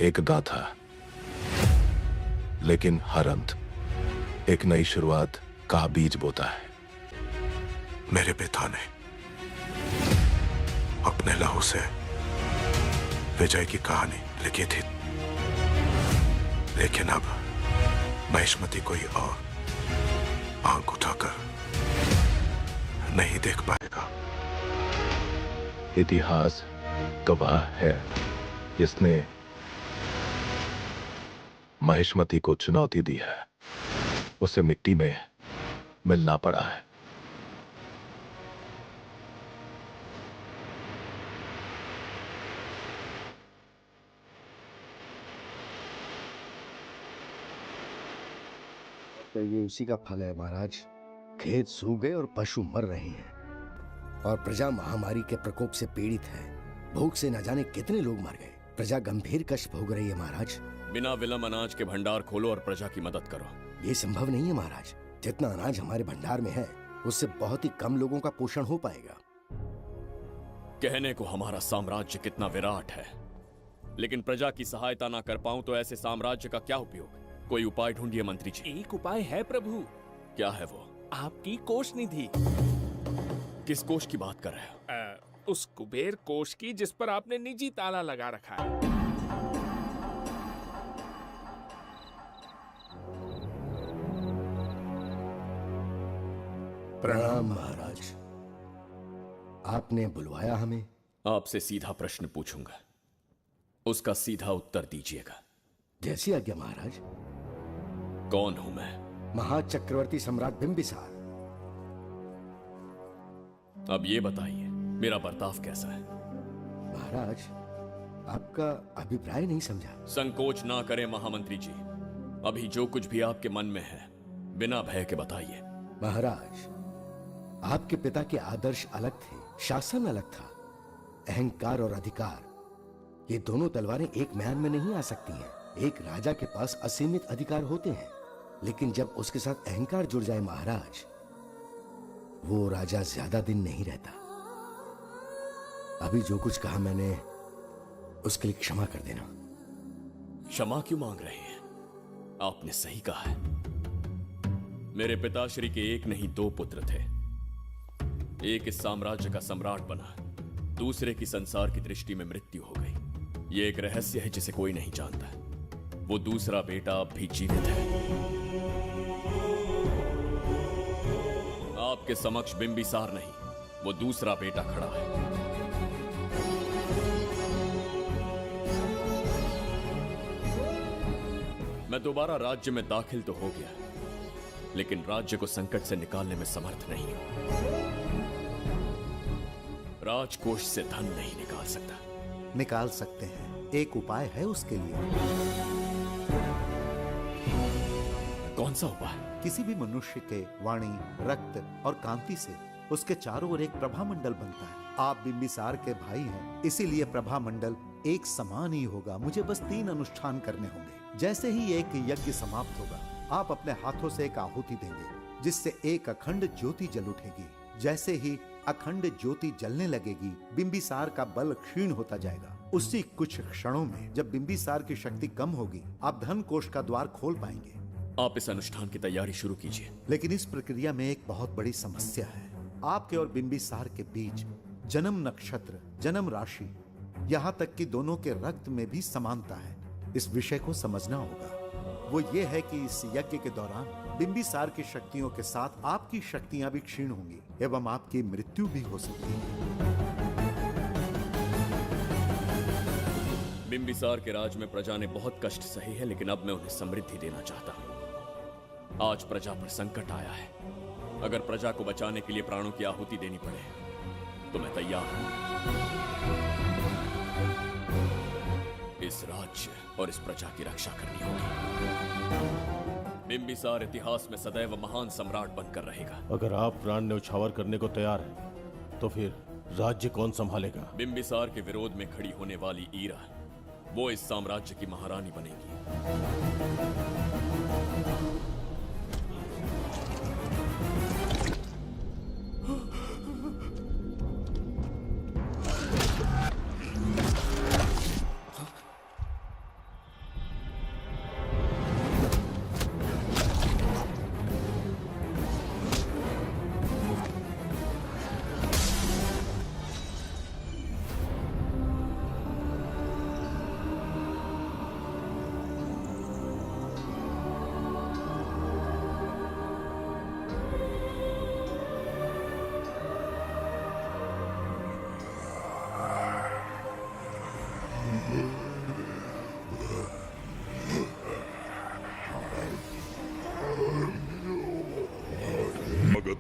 एक गाथा, लेकिन हर अंत एक नई शुरुआत का बीज बोता है। मेरे पिता ने अपने लहू से विजय की कहानी लिखी थी, लेकिन अब महिष्मति कोई और आंख उठाकर नहीं देख पाएगा। इतिहास गवाह है, इसने महिष्मति को चुनौती दी है, उसे मिट्टी में मिलना पड़ा है। तो ये उसी का फल है महाराज। खेत सूख गए और पशु मर रहे हैं और प्रजा महामारी के प्रकोप से पीड़ित है। भूख से न जाने कितने लोग मर गए। प्रजा गंभीर कष्ट भोग रही है महाराज। बिना विलंब अनाज के भंडार खोलो और प्रजा की मदद करो। ये संभव नहीं है महाराज। जितना अनाज हमारे भंडार में है उससे बहुत ही कम लोगों का पोषण हो पाएगा। कहने को हमारा साम्राज्य कितना विराट है, लेकिन प्रजा की सहायता ना कर पाऊं तो ऐसे साम्राज्य का क्या उपयोग। कोई उपाय ढूंढिए मंत्री जी। एक उपाय है प्रभु। क्या है वो? आपकी कोष निधि। किस कोष की बात कर रहे हो? उस कुबेर कोष की जिस पर आपने निजी ताला लगा रखा है। प्रणाम महाराज। आपने बुलवाया हमें? आपसे सीधा प्रश्न पूछूंगा, उसका सीधा उत्तर दीजिएगा। जैसी आज्ञा महाराज। कौन हूं मैं? महाचक्रवर्ती सम्राट बिंबिसार। अब ये बताइए मेरा बर्ताव कैसा है? महाराज, आपका अभिप्राय नहीं समझा। संकोच ना करें महामंत्री जी, अभी जो कुछ भी आपके मन में है बिना भय के बताइए। महाराज, आपके पिता के आदर्श अलग थे, शासन अलग था। अहंकार और अधिकार ये दोनों तलवारें एक म्यान में नहीं आ सकती हैं। एक राजा के पास असीमित अधिकार होते हैं, लेकिन जब उसके साथ अहंकार जुड़ जाए महाराज, वो राजा ज्यादा दिन नहीं रहता। अभी जो कुछ कहा मैंने उसके लिए क्षमा कर देना। क्षमा क्यों मांग रहे हैं? आपने सही कहा है। मेरे पिताश्री के एक नहीं दो पुत्र थे। एक इस साम्राज्य का सम्राट बना, दूसरे की संसार की दृष्टि में मृत्यु हो गई। ये एक रहस्य है जिसे कोई नहीं जानता। वो दूसरा बेटा अब भी जीवित है। आपके समक्ष बिंबिसार नहीं, वो दूसरा बेटा खड़ा है। मैं दोबारा राज्य में दाखिल तो हो गया, लेकिन राज्य को संकट से निकालने में समर्थ नहीं हूं। राजकोष से धन नहीं निकाल सकता। निकाल सकते हैं, एक उपाय है उसके लिए। कौन सा उपाय? किसी भी मनुष्य के वाणी, रक्त और कांति से उसके चारों ओर एक प्रभामंडल बनता है। आप बिंबिसार के भाई हैं, इसीलिए प्रभामंडल एक समान ही होगा। मुझे बस 3 अनुष्ठान करने होंगे। जैसे ही एक यज्ञ समाप्त होगा, आप अपने हाथों से एक आहुति देंगे, जिससे एक अखंड ज्योति जल उठेगी। जैसे ही अखंड ज्योति जलने लगेगी, बिंबिसार का बल क्षीण होता जाएगा। उसी कुछ क्षणों में जब बिंबिसार की शक्ति कम होगी, आप धन कोष का द्वार खोल पाएंगे। आप इस अनुष्ठान की तैयारी शुरू कीजिए। लेकिन इस प्रक्रिया में एक बहुत बड़ी समस्या है। आपके और बिंबिसार के बीच जन्म नक्षत्र, जन्म राशि, यहाँ तक कि दोनों के रक्त में भी समानता है। इस विषय को समझना होगा। वो ये है कि इस यज्ञ के दौरान बिंबिसार की शक्तियों के साथ आपकी शक्तियां भी क्षीण होंगी एवं आपकी मृत्यु भी हो सकती है। बिंबिसार के राज में प्रजा ने बहुत कष्ट सहे हैं, लेकिन अब मैं उन्हें समृद्धि देना चाहता हूं। आज प्रजा पर संकट आया है। अगर प्रजा को बचाने के लिए प्राणों की आहुति देनी पड़े तो मैं तैयार हूं। इस राज्य और इस प्रजा की रक्षा करनी होगी। बिंबिसार इतिहास में सदैव महान सम्राट बनकर रहेगा। अगर आप प्राण न्यौछावर करने को तैयार हैं, तो फिर राज्य कौन संभालेगा? बिंबिसार के विरोध में खड़ी होने वाली ईरा, वो इस साम्राज्य की महारानी बनेगी।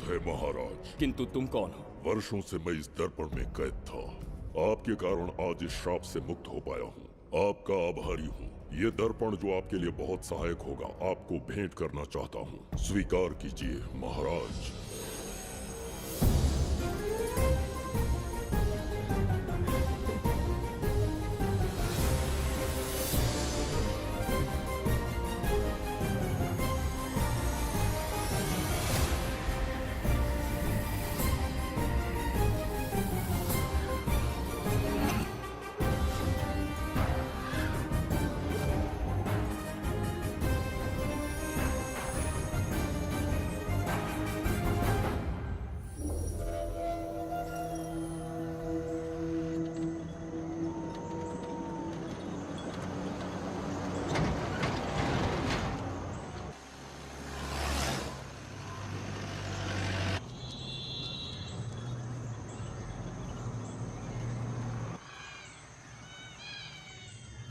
है महाराज। किंतु तुम कौन हो? वर्षों से मैं इस दर्पण में कैद था। आपके कारण आज इस श्राप से मुक्त हो पाया हूँ। आपका आभारी हूँ। ये दर्पण जो आपके लिए बहुत सहायक होगा, आपको भेंट करना चाहता हूँ। स्वीकार कीजिए महाराज।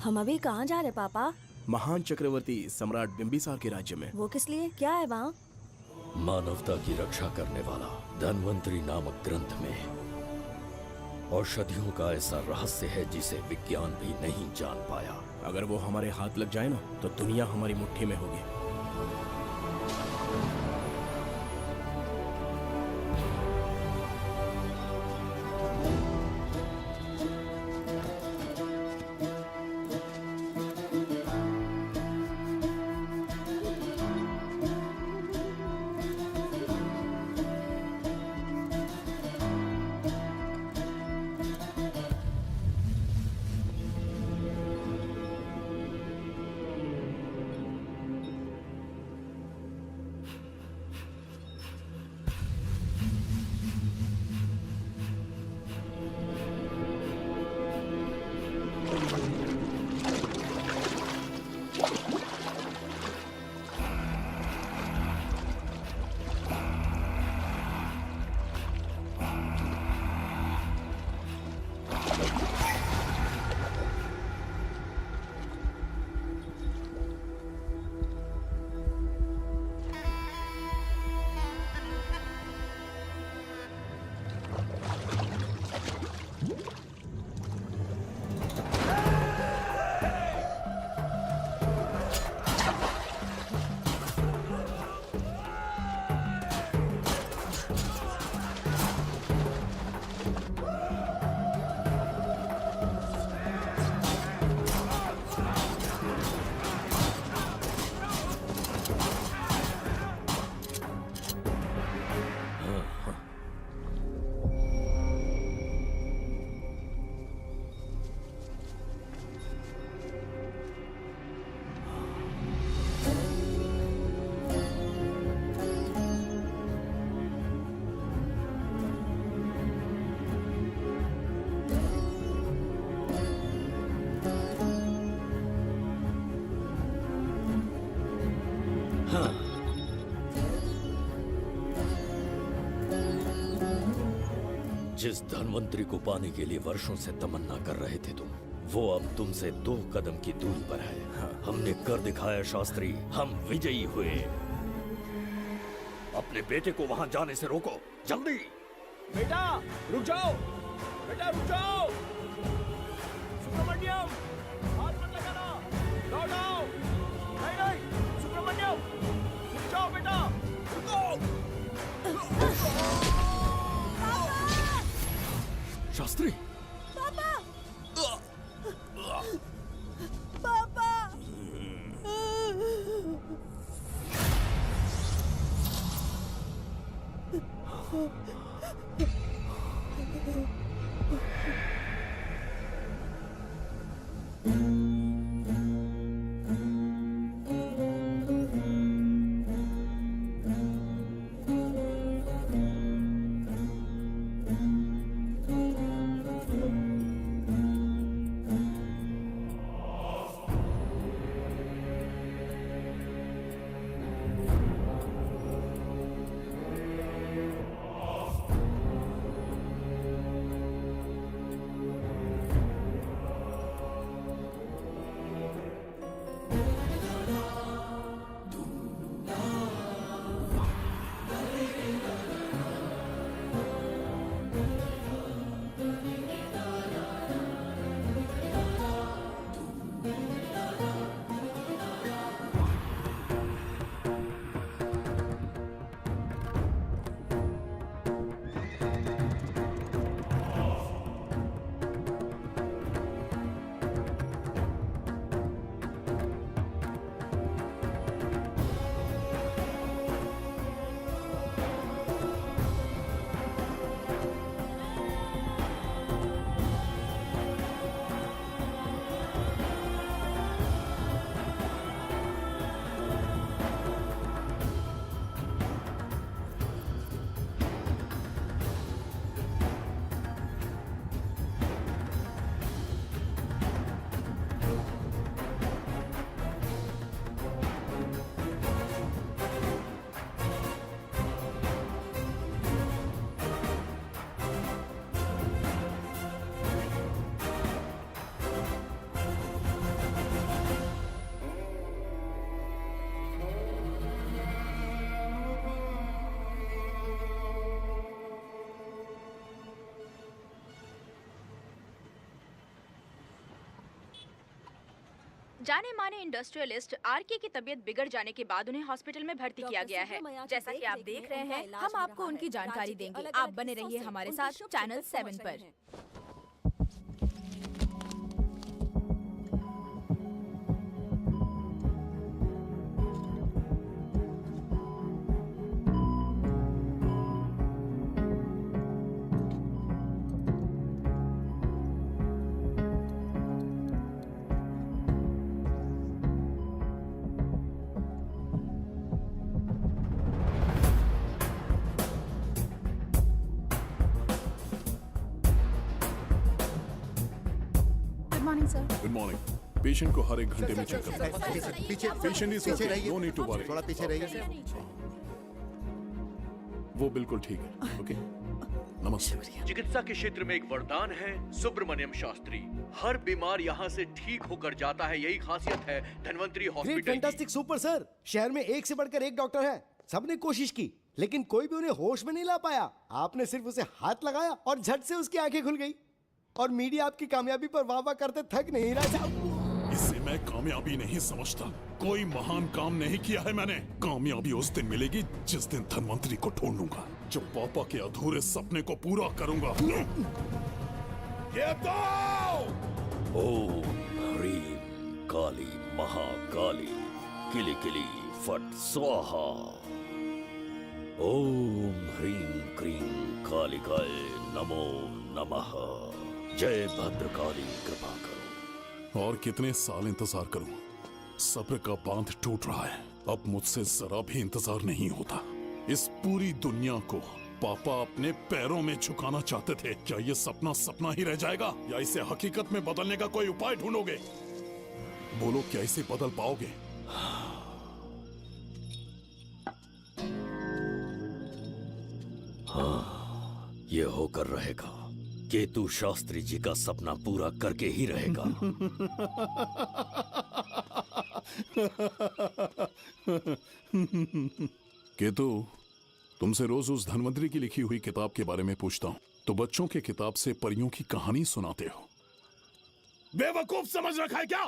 हम अभी कहाँ जा रहे पापा? महान चक्रवर्ती सम्राट बिंबिसार के राज्य में। वो किस लिए? क्या है वहाँ? मानवता की रक्षा करने वाला धन्वंतरी नामक ग्रंथ में औषधियों का ऐसा रहस्य है जिसे विज्ञान भी नहीं जान पाया। अगर वो हमारे हाथ लग जाए ना तो दुनिया हमारी मुट्ठी में होगी। जिस धनवंतरी को पाने के लिए वर्षों से तमन्ना कर रहे थे तुम, वो अब तुमसे 2 कदम की दूरी पर है। हमने कर दिखाया शास्त्री, हम विजयी हुए। अपने बेटे को वहां जाने से रोको, जल्दी। बेटा रुक जाओ, बेटा रुक जाओ। सुब्रमण्यम, हाथ मत लगाना, लौट आओ। नहीं नहीं सुब्रमण्यम, रुक जाओ बेटा, रुको। शास्त्री, पापा! पापा! जाने माने इंडस्ट्रियलिस्ट आरके की तबीयत बिगड़ जाने के बाद उन्हें हॉस्पिटल में भर्ती किया गया है। जैसा कि आप देख रहे हैं, हम आपको उनकी जानकारी देंगे। आप बने रहिए हमारे साथ चैनल 7 पर। Good morning. पेशेंट को हर एक घंटे में चेक करना है। पीछे पेशेंट इज पीछे ओके, रहिए। No need to worry. थोड़ा पीछे रहिए। वो बिल्कुल ठीक है। ओके, नमस्ते। चिकित्सा के क्षेत्र में एक वरदान है सुब्रमण्यम शास्त्री। हर बीमार यहाँ से ठीक होकर जाता है, यही खासियत है धन्वंतरी ग्रेट, हॉस्पिटल की। Fantastic, super sir. शहर में एक से बढ़कर एक डॉक्टर है। सबने कोशिश की लेकिन कोई भी उन्हें होश में नहीं ला पाया। आपने सिर्फ उसे हाथ लगाया और झट से उसकी आंखें खुल गई। और मीडिया आपकी कामयाबी पर वाह वाह करते थक नहीं रहा। इसे मैं कामयाबी नहीं समझता। कोई महान काम नहीं किया है मैंने। कामयाबी उस दिन मिलेगी जिस दिन धन्वंतरी को ढूंढूंगा, जो पापा के अधूरे सपने को पूरा करूंगा। ये दो! ओम ह्रीं काली महाकाली किली किली फट स्वाहा। ओम ह्रीं क्रीं कालिकाय नमो नमः। जय भद्रकाली, कृपा करो। और कितने साल इंतजार करूं? सब्र का बांध टूट रहा है। अब मुझसे जरा भी इंतजार नहीं होता। इस पूरी दुनिया को पापा अपने पैरों में झुकाना चाहते थे। क्या ये सपना सपना ही रह जाएगा या इसे हकीकत में बदलने का कोई उपाय ढूंढोगे? बोलो, क्या इसे बदल पाओगे? हाँ, ये होकर रहेगा। केतु शास्त्री जी का सपना पूरा करके ही रहेगा। केतु, तुमसे रोज उस धन्वंतरी की लिखी हुई किताब के बारे में पूछता हूँ तो बच्चों के किताब से परियों की कहानी सुनाते हो। बेवकूफ समझ रखा है क्या?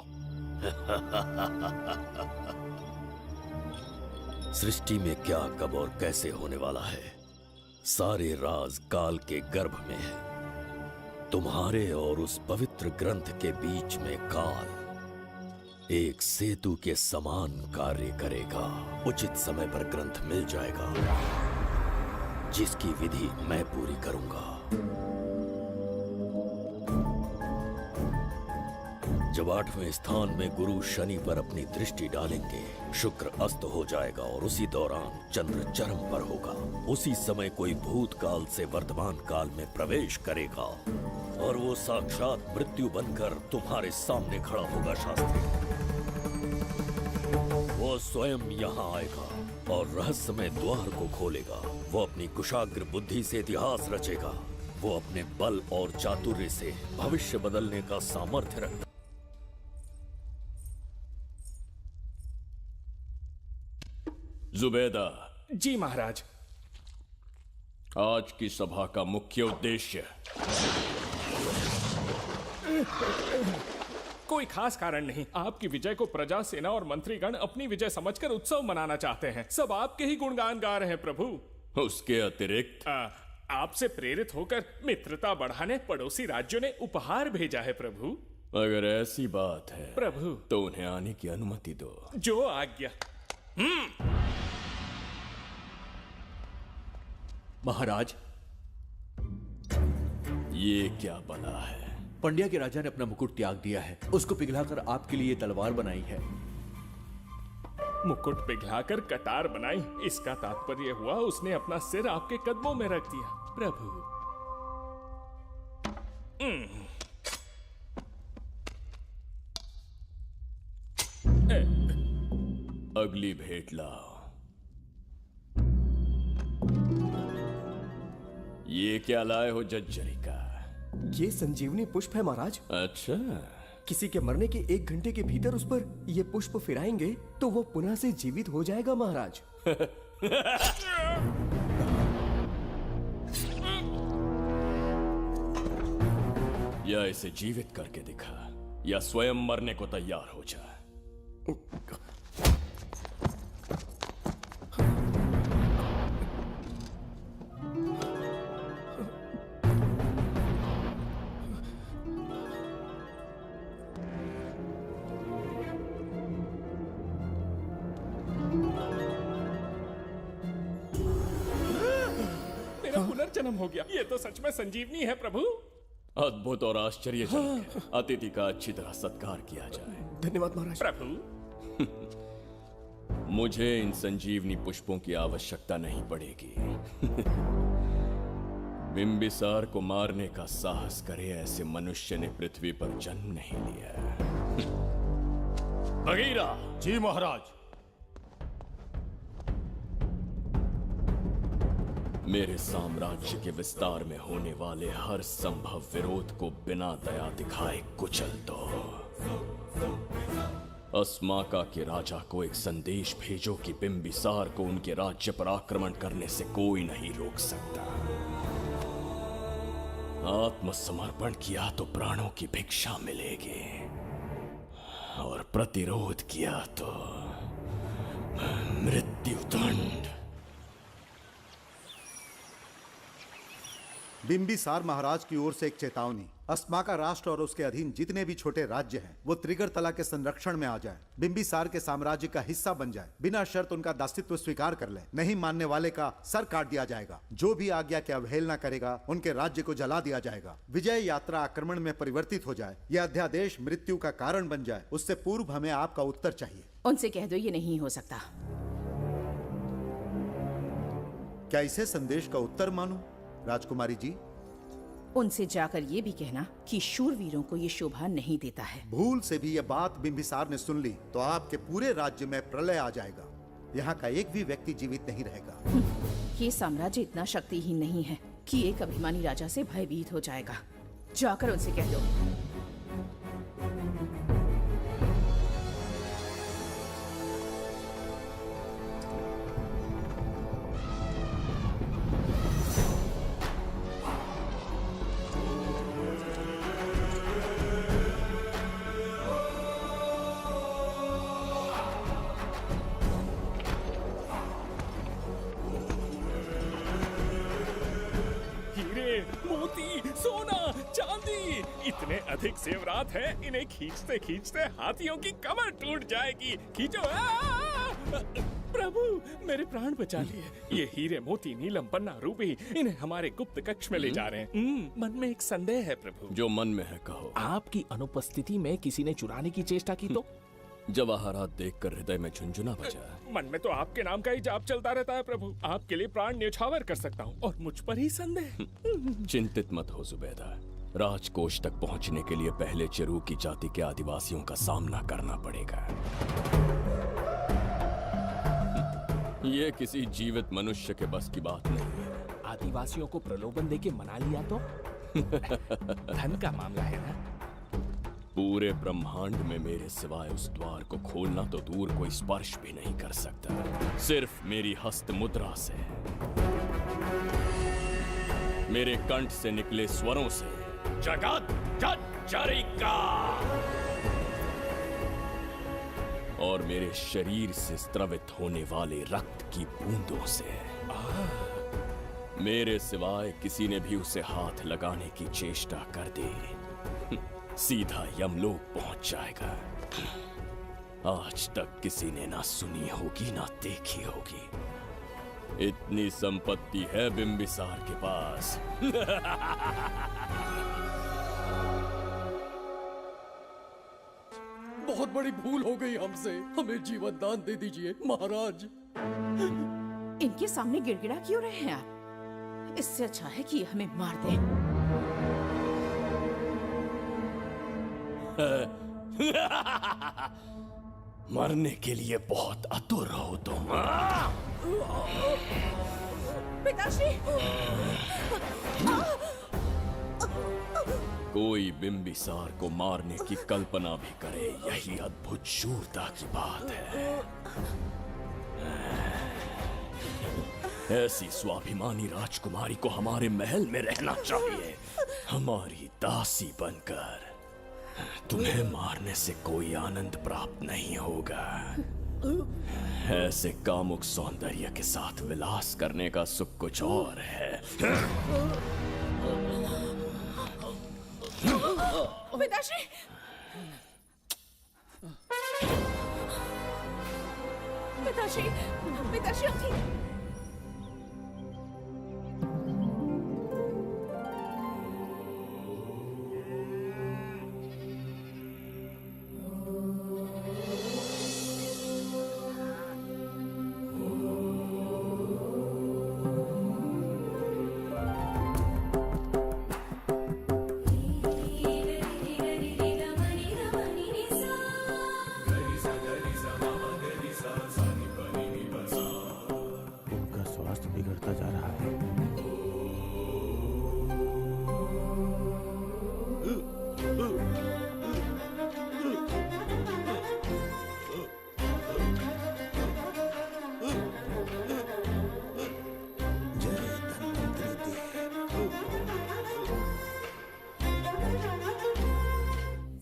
सृष्टि में क्या, कब और कैसे होने वाला है, सारे राज काल के गर्भ में है। तुम्हारे और उस पवित्र ग्रंथ के बीच में काल एक सेतु के समान कार्य करेगा। उचित समय पर ग्रंथ मिल जाएगा, जिसकी विधि मैं पूरी करूंगा। जब 8वें स्थान में गुरु शनि पर अपनी दृष्टि डालेंगे, शुक्र अस्त हो जाएगा और उसी दौरान चंद्र चरम पर होगा। उसी समय कोई भूतकाल से वर्तमान काल में प्रवेश करेगा और वो साक्षात मृत्यु बनकर तुम्हारे सामने खड़ा होगा। शास्त्री, वो स्वयं यहाँ आएगा और रहस्यमय द्वार को खोलेगा। वो अपनी कुशाग्र बुद्धि से इतिहास रचेगा। वो अपने बल और चातुर्य से भविष्य बदलने का सामर्थ्य रखता। जुबैदा जी महाराज। आज की सभा का मुख्य उद्देश्य कोई खास कारण नहीं। आपकी विजय को प्रजा, सेना और मंत्रीगण अपनी विजय समझकर उत्सव मनाना चाहते हैं। सब आपके ही गुणगान गा रहे हैं प्रभु। उसके अतिरिक्त आपसे प्रेरित होकर मित्रता बढ़ाने पड़ोसी राज्यों ने उपहार भेजा है प्रभु। अगर ऐसी बात है प्रभु तो उन्हें आने की अनुमति दो। जो आज्ञा। महाराज, ये क्या बला है? पंड्या के राजा ने अपना मुकुट त्याग दिया है। उसको पिघलाकर आपके लिए तलवार बनाई है। मुकुट पिघलाकर कटार बनाई, इसका तात्पर्य हुआ उसने अपना सिर आपके कदमों में रख दिया प्रभु। अगली भेंट लाओ। ये क्या लाए हो जज्जरी का? ये संजीवनी पुष्प है महाराज। अच्छा, किसी के मरने के 1 घंटे के भीतर उस पर ये पुष्प फिराएंगे तो वो पुनः से जीवित हो जाएगा महाराज। या इसे जीवित करके दिखा या स्वयं मरने को तैयार हो जा। मेरा पुनर्जन्म हो गया। ये तो सच में संजीवनी है प्रभु। अद्भुत और आश्चर्यजनक है। अतिथि का अच्छी तरह सत्कार किया जाए। धन्यवाद महाराज। प्रभु, मुझे इन संजीवनी पुष्पों की आवश्यकता नहीं पड़ेगी। बिंबिसार को मारने का साहस करे ऐसे मनुष्य ने पृथ्वी पर जन्म नहीं लिया। बगीरा। जी महाराज। मेरे साम्राज्य के विस्तार में होने वाले हर संभव विरोध को बिना दया दिखाए कुचल दो। अस्माका के राजा को एक संदेश भेजो कि बिंबिसार को उनके राज्य पर आक्रमण करने से कोई नहीं रोक सकता। आत्मसमर्पण किया तो प्राणों की भिक्षा मिलेगी, और प्रतिरोध किया तो मृत्युदंड। बिंबिसार महाराज की ओर से एक चेतावनी। अस्माका राष्ट्र और उसके अधीन जितने भी छोटे राज्य हैं वो त्रिगर्तला के संरक्षण में आ जाएं, बिंबिसार के साम्राज्य का हिस्सा बन जाए, बिना शर्त उनका दासत्व स्वीकार कर ले। नहीं मानने वाले का सर काट दिया जाएगा। जो भी आज्ञा की अवहेलना करेगा उनके राज्य को जला दिया जाएगा। विजय यात्रा आक्रमण में परिवर्तित हो जाए, यह अध्यादेश मृत्यु का कारण बन जाए, उससे पूर्व हमें आपका उत्तर चाहिए। उनसे कह दो ये नहीं हो सकता। क्या इसे संदेश का उत्तर मानूं? राजकुमारी जी, उनसे जाकर ये भी कहना कि शूरवीरों को ये शोभा नहीं देता है। भूल से भी ये बात बिंबिसार ने सुन ली तो आपके पूरे राज्य में प्रलय आ जाएगा। यहाँ का एक भी व्यक्ति जीवित नहीं रहेगा। ये साम्राज्य इतना शक्तिहीन नहीं है कि एक अभिमानी राजा से भयभीत हो जाएगा। जाकर उनसे कह दो। इतने अधिक जेवरात हैं, इन्हें खींचते खींचते हाथियों की कमर टूट जाएगी। खींचो। प्रभु, मेरे प्राण बचा लिए। ये हीरे मोती नीलम पन्ना रूबी, इन्हें हमारे गुप्त कक्ष में ले जा रहे हैं। मन में एक संदेह है प्रभु। जो मन में है कहो। आपकी अनुपस्थिति में किसी ने चुराने की चेष्टा की तो? जवाहरात देखकर हृदय में झुंझुना बजा। मन में तो आपके नाम का ही जाप चलता रहता है प्रभु। आपके लिए प्राण न्यौछावर कर सकता हूँ, और मुझ पर ही संदेह। चिंतित मत हो जुबैदा। राजकोष तक पहुंचने के लिए पहले चिरूकी जाति के आदिवासियों का सामना करना पड़ेगा। ये किसी जीवित मनुष्य के बस की बात नहीं है। आदिवासियों को प्रलोभन देके मना लिया तो? धन का मामला है ना? पूरे ब्रह्मांड में मेरे सिवाय उस द्वार को खोलना तो दूर कोई स्पर्श भी नहीं कर सकता। सिर्फ मेरी हस्त मुद्रा से, मेरे कंठ से निकले स्वरों से जगत जरिका, और मेरे शरीर से स्त्रवित होने वाले रक्त की बूंदों से। मेरे सिवाय किसी ने भी उसे हाथ लगाने की चेष्टा कर दी, सीधा यमलोक पहुंच जाएगा। आज तक किसी ने ना सुनी होगी ना देखी होगी। इतनी संपत्ति है बिंबिसार के पास। बहुत बड़ी भूल हो गई हमसे, हमें जीवन दान दे दीजिए महाराज। इनके सामने गिड़गिड़ा क्यों रहे हैं आप? इससे अच्छा है कि हमें मार दें। मरने के लिए बहुत आतुर हो तुम। पिताश्री! कोई बिंबिसार को मारने की कल्पना भी करे, यही अद्भुत शूरता की बात है। ऐसी स्वाभिमानी राजकुमारी को हमारे महल में रहना चाहिए, हमारी दासी बनकर। तुम्हें मारने से कोई आनंद प्राप्त नहीं होगा। ऐसे कामुक सौंदर्य के साथ विलास करने का सुख कुछ और है। पिताश्री, पिताश्री, पिताश्री उठिए। उनका स्वास्थ्य बिगड़ता जा रहा है।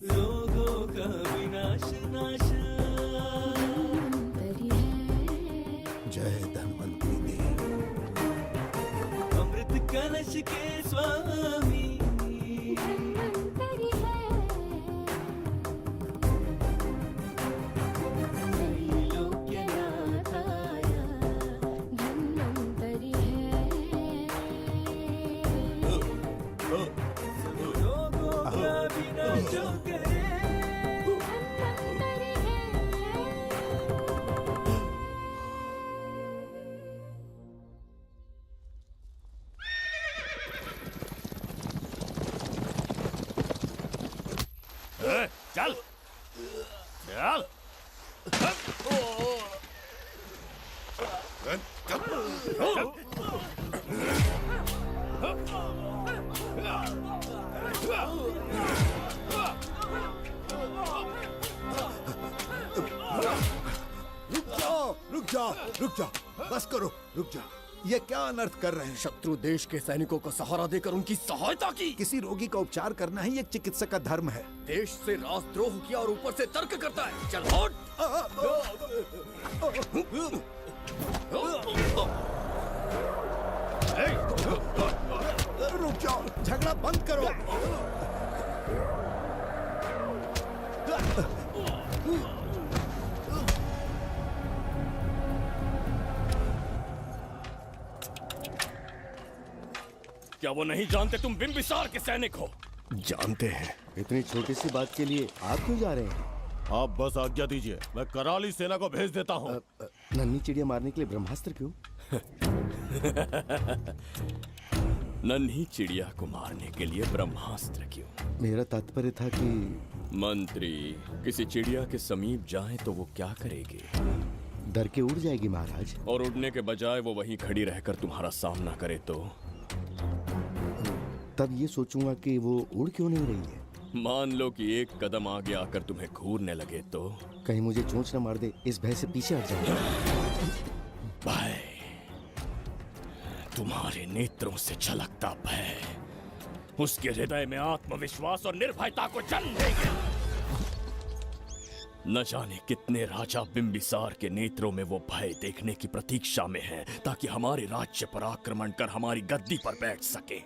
रोगों का विनाश नाश जय धन्वंतरी देव। अमृत कलश के स्वामी रोगों का विनाश जो करे चल चल। रुक जाओ, बस करो, रुक जाओ। ये क्या अनर्थ कर रहे हैं? शत्रु देश के सैनिकों को सहारा देकर उनकी सहायता की। किसी रोगी का उपचार करना ही एक चिकित्सक का धर्म है। देश से राजद्रोह किया और ऊपर से तर्क करता है। चल हट। रुक जाओ, झगड़ा बंद करो। क्या वो नहीं जानते तुम बिंबिसार के सैनिक हो? जानते हैं। इतनी छोटी सी बात के लिए आप क्यों जा रहे हैं? आप बस आज्ञा दीजिए, मैं कराली सेना को भेज देता हूँ। नन्ही चिड़िया मारने के लिए ब्रह्मास्त्र क्यों? नन्ही चिड़िया को मारने के लिए ब्रह्मास्त्र क्यों? मेरा तात्पर्य था कि मंत्री किसी चिड़िया के समीप जाए तो वो क्या करेगी? डर के उड़ जाएगी महाराज। और उड़ने के बजाय वो वहीं खड़ी रहकर तुम्हारा सामना करे तो? तब ये सोचूंगा कि वो उड़ क्यों नहीं रही है। मान लो कि एक कदम आगे आकर तुम्हें घूरने लगे तो? कहीं मुझे चोंच न मार दे, इस भय से पीछे हट जाऊंगा। भय, तुम्हारे नेत्रों से झलकता भय उसके हृदय में आत्मविश्वास और निर्भयता को जन्म देंगे। न जाने कितने राजा बिंबिसार के नेत्रों में वो भय देखने की प्रतीक्षा में हैं, ताकि हमारे राज्य पर आक्रमण कर हमारी गद्दी पर बैठ सके।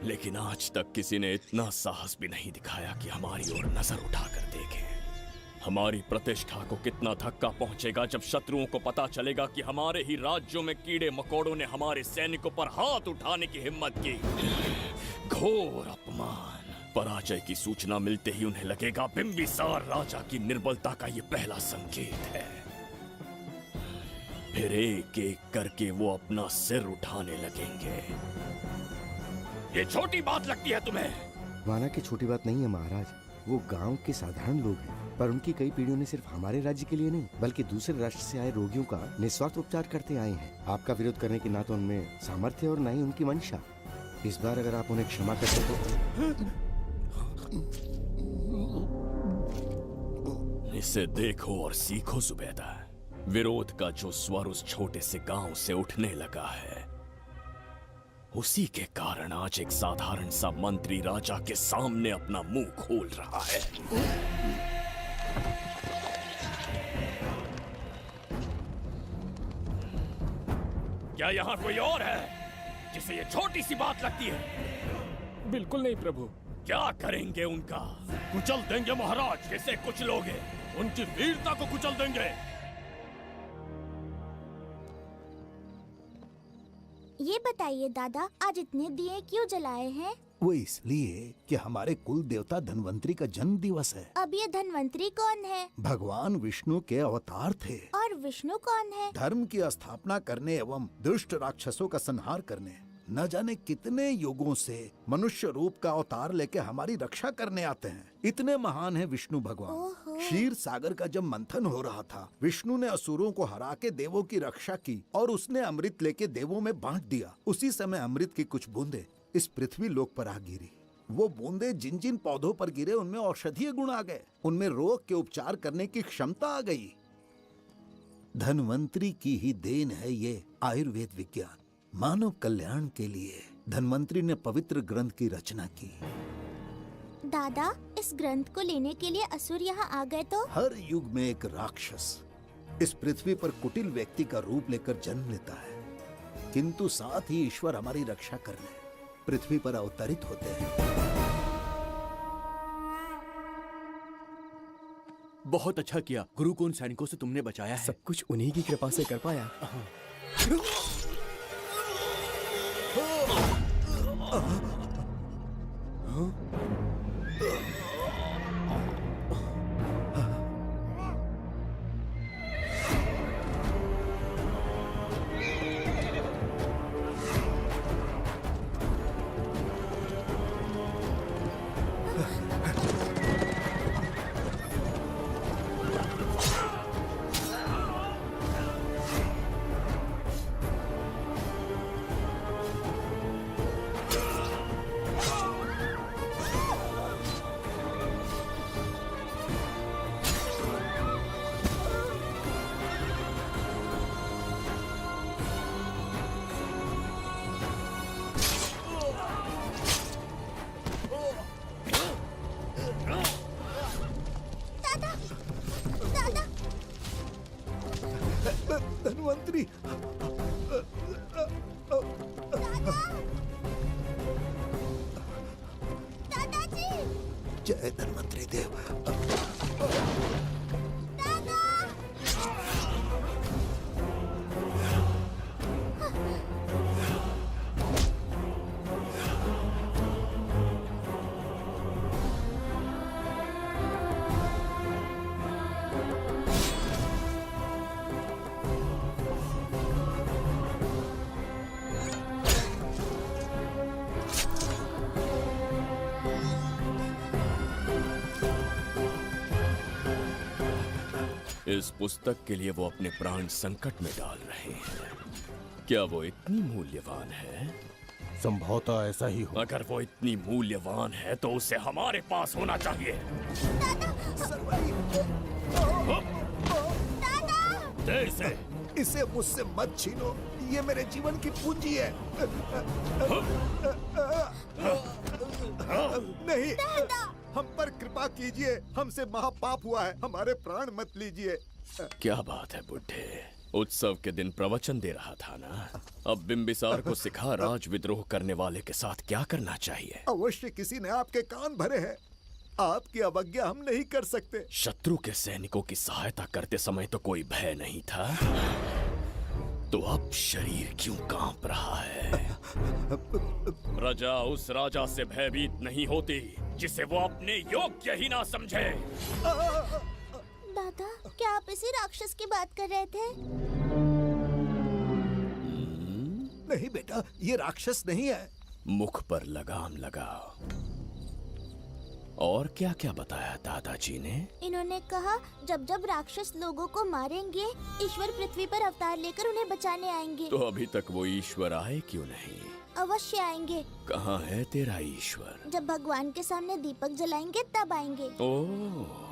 लेकिन आज तक किसी ने इतना साहस भी नहीं दिखाया कि हमारी ओर नजर उठाकर देखे। हमारी प्रतिष्ठा को कितना धक्का पहुंचेगा जब शत्रुओं को पता चलेगा कि हमारे ही राज्यों में कीड़े मकोड़ों ने हमारे सैनिकों पर हाथ उठाने की हिम्मत की। घोर अपमान। पराजय की सूचना मिलते ही उन्हें लगेगा बिंबिसार राजा की निर्बलता का ये पहला संकेत है। फिर एक एक करके वो अपना सिर उठाने लगेंगे। ये छोटी बात लगती है तुम्हें? माना कि छोटी बात नहीं है महाराज। वो गांव के साधारण लोग हैं, पर उनकी कई पीढ़ियों ने सिर्फ हमारे राज्य के लिए नहीं बल्कि दूसरे राष्ट्र से आए रोगियों का निस्वार्थ उपचार करते आए हैं। आपका विरोध करने की ना तो उनमें सामर्थ्य और ना ही उनकी मंशा। इस बार अगर आप उन्हें क्षमा कर सको। इसे देखो और सीखो जुबैदा। विरोध का जो स्वर उस छोटे से गांव से उठने लगा है, उसी के कारण आज एक साधारण सा मंत्री राजा के सामने अपना मुंह खोल रहा है। क्या यहाँ कोई और है जिसे ये छोटी सी बात लगती है? बिल्कुल नहीं प्रभु। क्या करेंगे उनका? कुचल देंगे महाराज, जैसे कुछ लोग हैं। उनकी वीरता को कुचल देंगे। ये बताइए दादा, आज इतने दिए क्यों जलाए हैं? वो इसलिए कि हमारे कुल देवता धन्वंतरी का जन्म दिवस है। अब ये धन्वंतरी कौन है? भगवान विष्णु के अवतार थे। और विष्णु कौन है? धर्म की स्थापना करने एवं दुष्ट राक्षसों का संहार करने। न जाने कितने युगों से मनुष्य रूप का अवतार लेके हमारी रक्षा करने आते हैं। इतने महान है विष्णु भगवान। क्षीर सागर का जब मंथन हो रहा था, विष्णु ने असुरों को हरा के देवों की रक्षा की और उसने अमृत लेके देवों में बांट दिया। उसी समय अमृत की कुछ बूंदे इस पृथ्वी लोक पर आ गिरी। वो बूंदे जिन जिन पौधों पर गिरे उनमें औषधीय गुण आ गए, उनमें रोग के उपचार करने की क्षमता आ गई। धन्वंतरी की ही देन है ये आयुर्वेद विज्ञान। मानव कल्याण के लिए धन्वंतरी ने पवित्र ग्रंथ की रचना की। दादा, इस ग्रंथ को लेने के लिए असुर यहाँ आ गए तो? हर युग में एक राक्षस इस पृथ्वी पर कुटिल व्यक्ति का रूप लेकर जन्म लेता है, किंतु साथ ही ईश्वर हमारी रक्षा करने पृथ्वी पर अवतरित होते हैं। बहुत अच्छा किया गुरु को उन सैनिकों से तुमने बचाया है। सब कुछ उन्हीं की कृपा से कर पाया। धन्वंतरी, दादाजी, जय धन्वंतरी देव। इस पुस्तक के लिए वो अपने प्राण संकट में डाल रहे हैं। क्या वो इतनी मूल्यवान है? संभवतः ऐसा ही हो। अगर वो इतनी मूल्यवान है तो उसे हमारे पास होना चाहिए। दे इसे। इसे मुझसे मत छीनो, ये मेरे जीवन की पूंजी है। नहीं, हम पर कृपा कीजिए, हमसे महापाप हुआ है, हमारे प्राण मत लीजिए। क्या बात है बुड्ढे, उत्सव के दिन प्रवचन दे रहा था ना। अब बिंबिसार को सिखा राज विद्रोह करने वाले के साथ क्या करना चाहिए। अवश्य किसी ने आपके कान भरे हैं, आपकी अवज्ञा हम नहीं कर सकते। शत्रु के सैनिकों की सहायता करते समय तो कोई भय नहीं था, तो अब शरीर क्यों कांप रहा है? प्रजा उस राजा से भयभीत नहीं होती जिसे वो अपने योग्य ही ना समझे। दादा, क्या आप इसी राक्षस की बात कर रहे थे? नहीं बेटा, ये राक्षस नहीं है। मुख पर लगाम लगाओ। और क्या क्या बताया दादाजी ने? इन्होंने कहा जब जब राक्षस लोगों को मारेंगे, ईश्वर पृथ्वी पर अवतार लेकर उन्हें बचाने आएंगे। तो अभी तक वो ईश्वर आए क्यों नहीं? अवश्य आएंगे। कहाँ है तेरा ईश्वर? जब भगवान के सामने दीपक जलाएंगे तब आएंगे। ओह,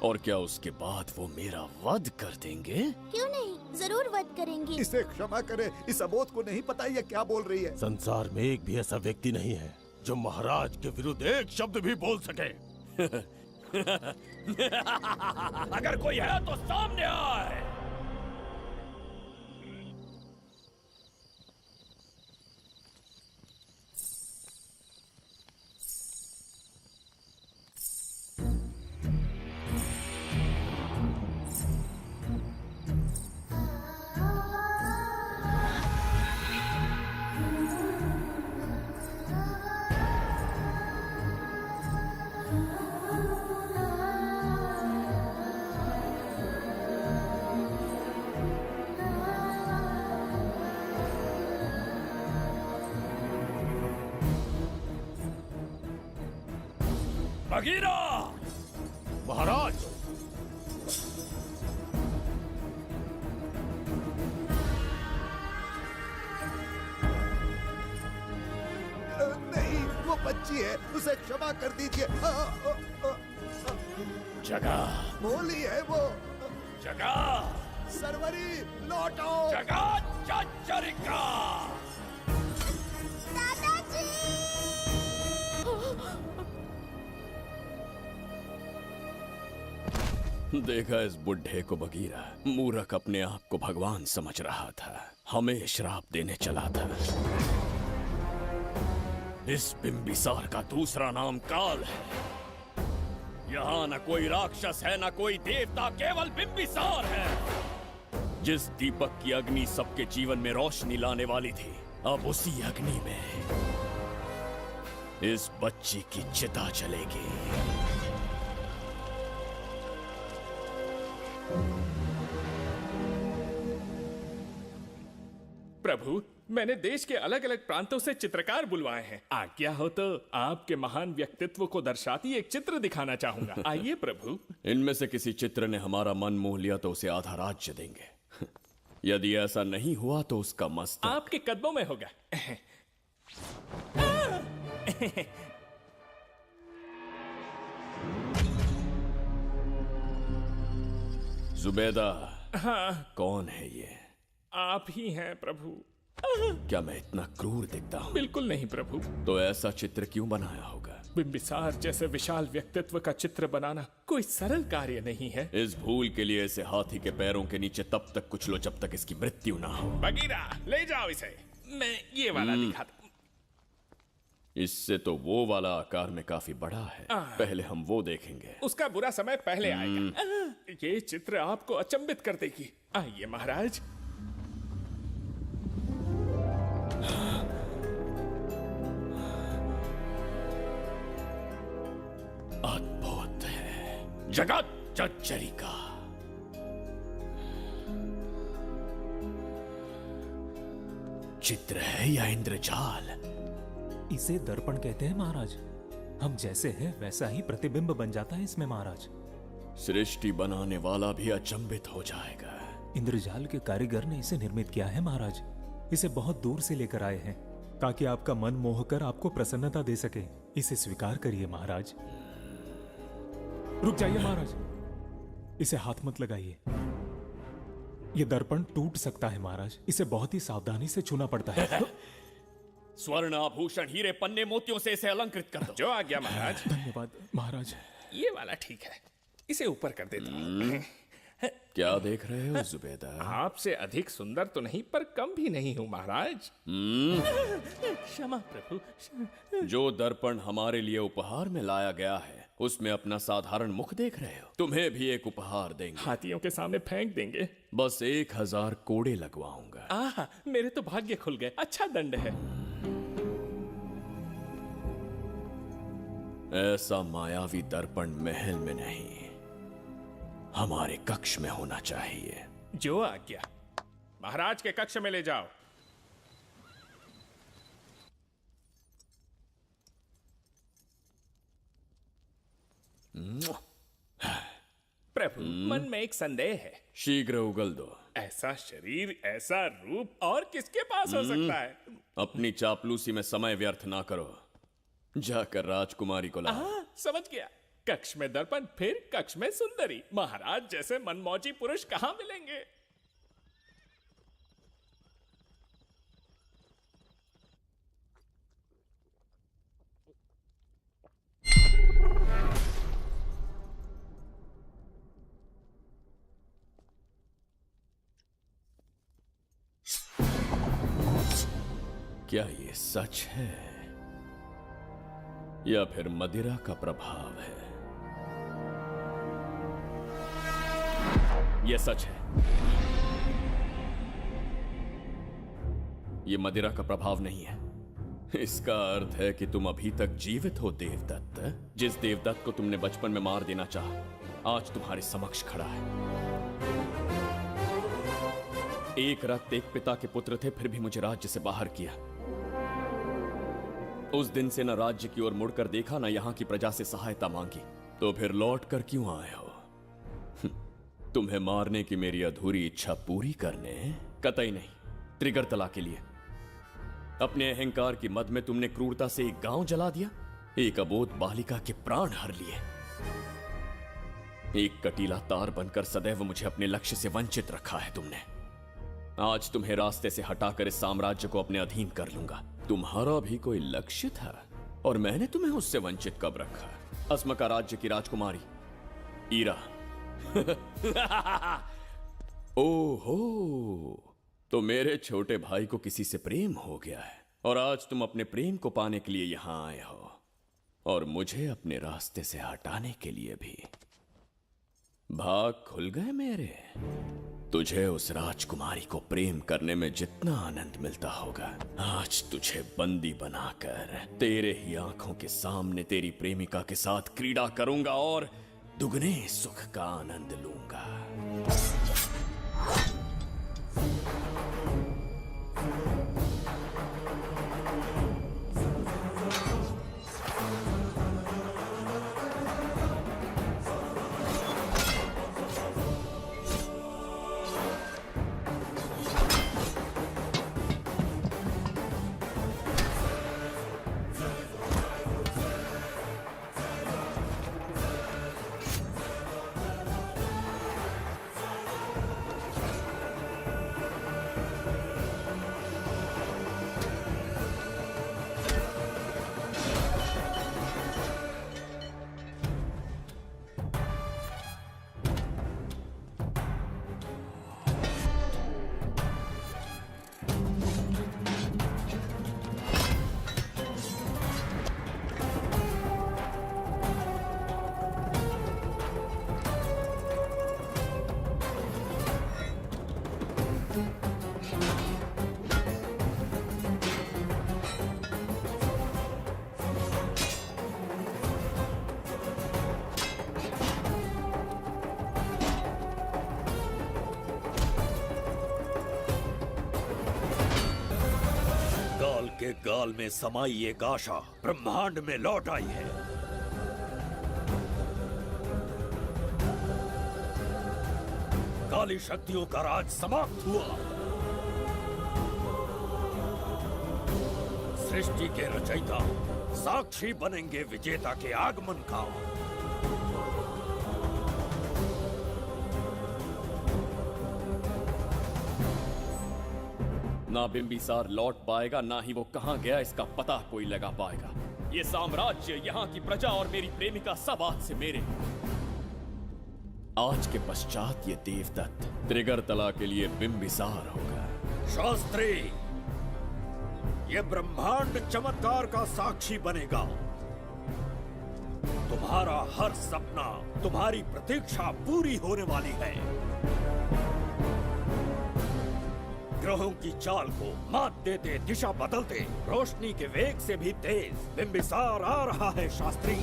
और क्या उसके बाद वो मेरा वध कर देंगे? क्यों नहीं? जरूर वध करेंगे। इसे क्षमा करें, इस अबोध को नहीं पता ये क्या बोल रही है। संसार में एक भी ऐसा व्यक्ति नहीं है जो महाराज के विरुद्ध एक शब्द भी बोल सके। अगर कोई है तो सामने आए। बगीरा! महाराज! नहीं, वो बच्ची है, उसे क्षमा कर दीजिए। जगह बोली है वो। जगह सरवरी लौटो। जगह चचरिका। देखा इस बुढ़े को बगीरा। मूर्ख अपने आप को भगवान समझ रहा था, हमें श्राप देने चला था। इस बिंबिसार का दूसरा नाम काल है। यहाँ न कोई राक्षस है न कोई देवता, केवल बिंबिसार है। जिस दीपक की अग्नि सबके जीवन में रोशनी लाने वाली थी, अब उसी अग्नि में इस बच्ची की चिता जलेगी। प्रभु, मैंने देश के अलग अलग प्रांतों से चित्रकार बुलवाए हैं। आज्ञा हो तो आपके महान व्यक्तित्व को दर्शाती एक चित्र दिखाना चाहूंगा। आइए प्रभु। इनमें से किसी चित्र ने हमारा मन मोह लिया तो उसे आधा राज्य देंगे। यदि ऐसा नहीं हुआ तो उसका मस्तक आपके कदमों में होगा। जुबैदा। हाँ। कौन है ये? आप ही हैं प्रभु। क्या मैं इतना क्रूर दिखता हूँ? बिल्कुल नहीं प्रभु। तो ऐसा चित्र क्यों बनाया होगा? बिंबिसार जैसे विशाल व्यक्तित्व का चित्र बनाना कोई सरल कार्य नहीं है। इस भूल के लिए इसे हाथी के पैरों के नीचे तब तक कुचलो जब तक इसकी मृत्यु ना हो। बगीरा, ले जाओ इसे। मैं ये वाला दिखाता। इससे तो वो वाला आकार में काफी बड़ा है। पहले हम वो देखेंगे। उसका बुरा समय पहले आएगा। ये चित्र आपको अचंभित कर देगी। आइए महाराज। अद्भुत है। जगत चचरिका। चित्र है या इंद्रजाल? इसे दर्पण कहते हैं महाराज। हम जैसे हैं वैसा ही प्रतिबिंब बन जाता है इसमें महाराज। सृष्टि बनाने वाला भी अचंभित हो जाएगा। इंद्रजाल के कारीगर ने इसे निर्मित किया है महाराज। इसे बहुत दूर से लेकर आए हैं ताकि आपका मन मोह कर आपको प्रसन्नता दे सके। इसे स्वीकार करिए महाराज। रुक जाइए महाराज, इसे हाथ मत लगाइए। यह दर्पण टूट सकता है महाराज। इसे बहुत ही सावधानी से छूना पड़ता है। स्वर्ण आभूषण हीरे पन्ने मोतियों से इसे अलंकृत कर दो। जो आज्ञा महाराज। धन्यवाद महाराज। ये वाला ठीक है, इसे ऊपर कर देता हूँ। क्या देख रहे हो जुबैदा? आपसे अधिक सुंदर तो नहीं पर कम भी नहीं हूँ महाराज। क्षमा प्रभु। जो दर्पण हमारे लिए उपहार में लाया गया है उसमें अपना साधारण मुख देख रहे हो? तुम्हें भी एक उपहार देंगे। हाथियों के सामने फेंक देंगे। बस 1000 कोड़े लगवाऊंगा। आह, मेरे तो भाग्य खुल गए। अच्छा दंड है। ऐसा मायावी दर्पण महल में नहीं, हमारे कक्ष में होना चाहिए। जो आज्ञा। महाराज के कक्ष में ले जाओ। प्रभु, मन में एक संदेह है। शीघ्र उगल दो। ऐसा शरीर, ऐसा रूप और किसके पास हो सकता है? अपनी चापलूसी में समय व्यर्थ ना करो। जाकर राजकुमारी को लाओ। समझ गया। कक्ष में दर्पण, फिर कक्ष में सुंदरी। महाराज जैसे मनमौजी पुरुष कहाँ मिलेंगे? क्या ये सच है या फिर मदिरा का प्रभाव है? यह सच है। यह मदिरा का प्रभाव नहीं है। इसका अर्थ है कि तुम अभी तक जीवित हो देवदत्त। जिस देवदत्त को तुमने बचपन में मार देना चाहा, आज तुम्हारे समक्ष खड़ा है। एक रक्त एक पिता के पुत्र थे, फिर भी मुझे राज्य से बाहर किया। उस दिन से न राज्य की ओर मुड़कर देखा, न यहां की प्रजा से सहायता मांगी। तो फिर लौट कर क्यों आए हो? तुम्हें मारने की मेरी अधूरी इच्छा पूरी करने? कतई नहीं, त्रिगर्तला के लिए। अपने अहंकार की मद में तुमने क्रूरता से एक गांव जला दिया, एक अबोध बालिका के प्राण हर लिए। एक कटीला तार बनकर सदैव मुझे अपने लक्ष्य से वंचित रखा है तुमने। आज तुम्हें रास्ते से हटाकर इस साम्राज्य को अपने अधीन कर लूंगा। तुम्हारा भी कोई लक्ष्य था और मैंने तुम्हें उससे वंचित कब रखा? अस्मका राज्य की राजकुमारी ईरा। ओहो, तो मेरे छोटे भाई को किसी से प्रेम हो गया है और आज तुम अपने प्रेम को पाने के लिए यहां आए हो और मुझे अपने रास्ते से हटाने के लिए भी। भाग खुल गए मेरे। तुझे उस राजकुमारी को प्रेम करने में जितना आनंद मिलता होगा, आज तुझे बंदी बनाकर तेरे ही आंखों के सामने तेरी प्रेमिका के साथ क्रीड़ा करूंगा और दुगने सुख का आनंद लूंगा। के गाल में समाई एक आशा ब्रह्मांड में लौट आई है। काली शक्तियों का राज समाप्त हुआ। सृष्टि के रचयिता साक्षी बनेंगे विजेता के आगमन का। ना बिंबिसार लौट पाएगा, ना ही वो कहां गया इसका पता कोई लगा पाएगा। ये साम्राज्य, यहाँ की प्रजा और मेरी प्रेमिका सब आज से मेरे। आज के पश्चात ये देवदत्त त्रिगर्तला के लिए बिंबिसार होगा। शास्त्री, ये ब्रह्मांड चमत्कार का साक्षी बनेगा। तुम्हारा हर सपना, तुम्हारी प्रतीक्षा पूरी होने वाली है। ग्रहों की चाल को मात देते, दिशा बदलते, रोशनी के वेग से भी तेज बिंबिसार आ रहा है। शास्त्री,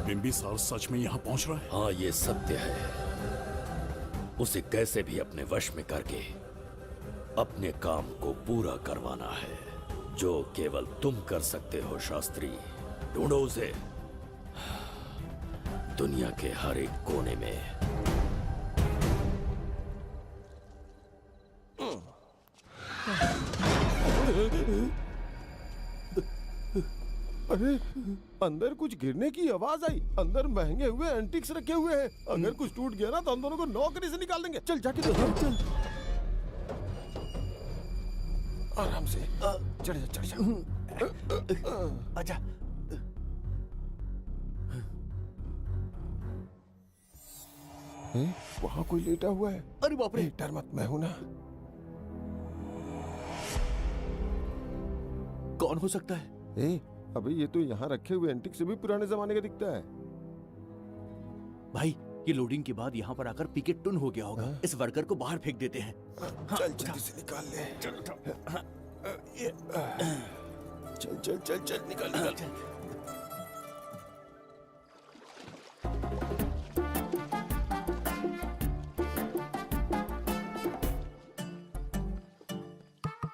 बिंबिसार सच में यहाँ पहुँच रहा है? हाँ, ये सत्य है। उसे कैसे भी अपने वश में करके अपने काम को पूरा करवाना है, जो केवल तुम कर सकते हो। शास्त्री, ढूंढो उसे दुनिया के हर एक कोने में। अरे, अंदर कुछ गिरने की आवाज आई। अंदर महंगे हुए एंटिक्स रखे हुए हैं। अगर कुछ टूट गया ना तो हम दोनों को नौकरी से निकाल देंगे। चल जाके देख। चल आराम से चढ़ जा, चढ़ जा। आजा। वहाँ कोई लेटा हुआ है। अरे बाप रे, डर मत, मैं हूं ना। कौन हो सकता है? अबे ये तो यहाँ रखे हुए एंटीक से भी पुराने जमाने का दिखता है। भाई ये लोडिंग के बाद यहाँ पर आकर पिकेट टुन हो गया होगा। इस वर्कर को बाहर फेंक देते हैं। चल जल्दी से निकाल ले। चल चल चल चल निकाल निकाल।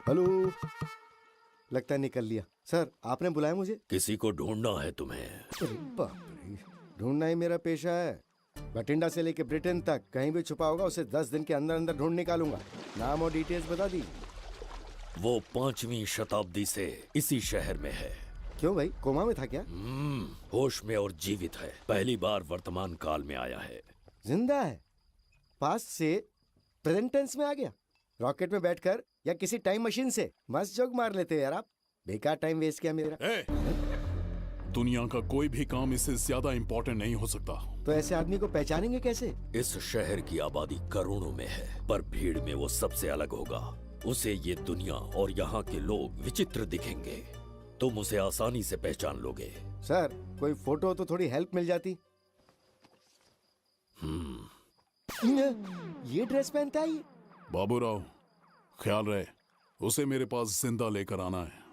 हेलो, लगता है निकल लिया। सर आपने बुलाया मुझे? किसी को ढूंढना है तुम्हें। अरे बाप रे, ढूंढना ही मेरा पेशा है। बठिंडा से लेके ब्रिटेन तक कहीं भी छुपा होगा उसे 10 दिन के अंदर अंदर ढूंढ निकालूंगा। नाम और डिटेल्स बता दी। वो 5वीं शताब्दी से इसी शहर में है। क्यों भाई, कोमा में था क्या? होश में और जीवित है। पहली बार वर्तमान काल में आया है। जिंदा है? पास्ट से प्रेजेंट टेंस में आ गया? रॉकेट में बैठकर या किसी टाइम मशीन से? मस्त जोक मार लेते यार आप। बेकार टाइम वेस्ट किया मेरा। दुनिया का कोई भी काम इससे ज्यादा इम्पोर्टेंट नहीं हो सकता। तो ऐसे आदमी को पहचानेंगे कैसे? इस शहर की आबादी करोड़ों में है, पर भीड़ में वो सबसे अलग होगा। उसे ये दुनिया और यहाँ के लोग विचित्र दिखेंगे। तुम उसे आसानी से पहचान लोगे। सर कोई फोटो तो थोड़ी हेल्प मिल जाती। ये ड्रेस पहनता है ये? बाबूराव, ख्याल रहे, उसे मेरे पास जिंदा लेकर आना है।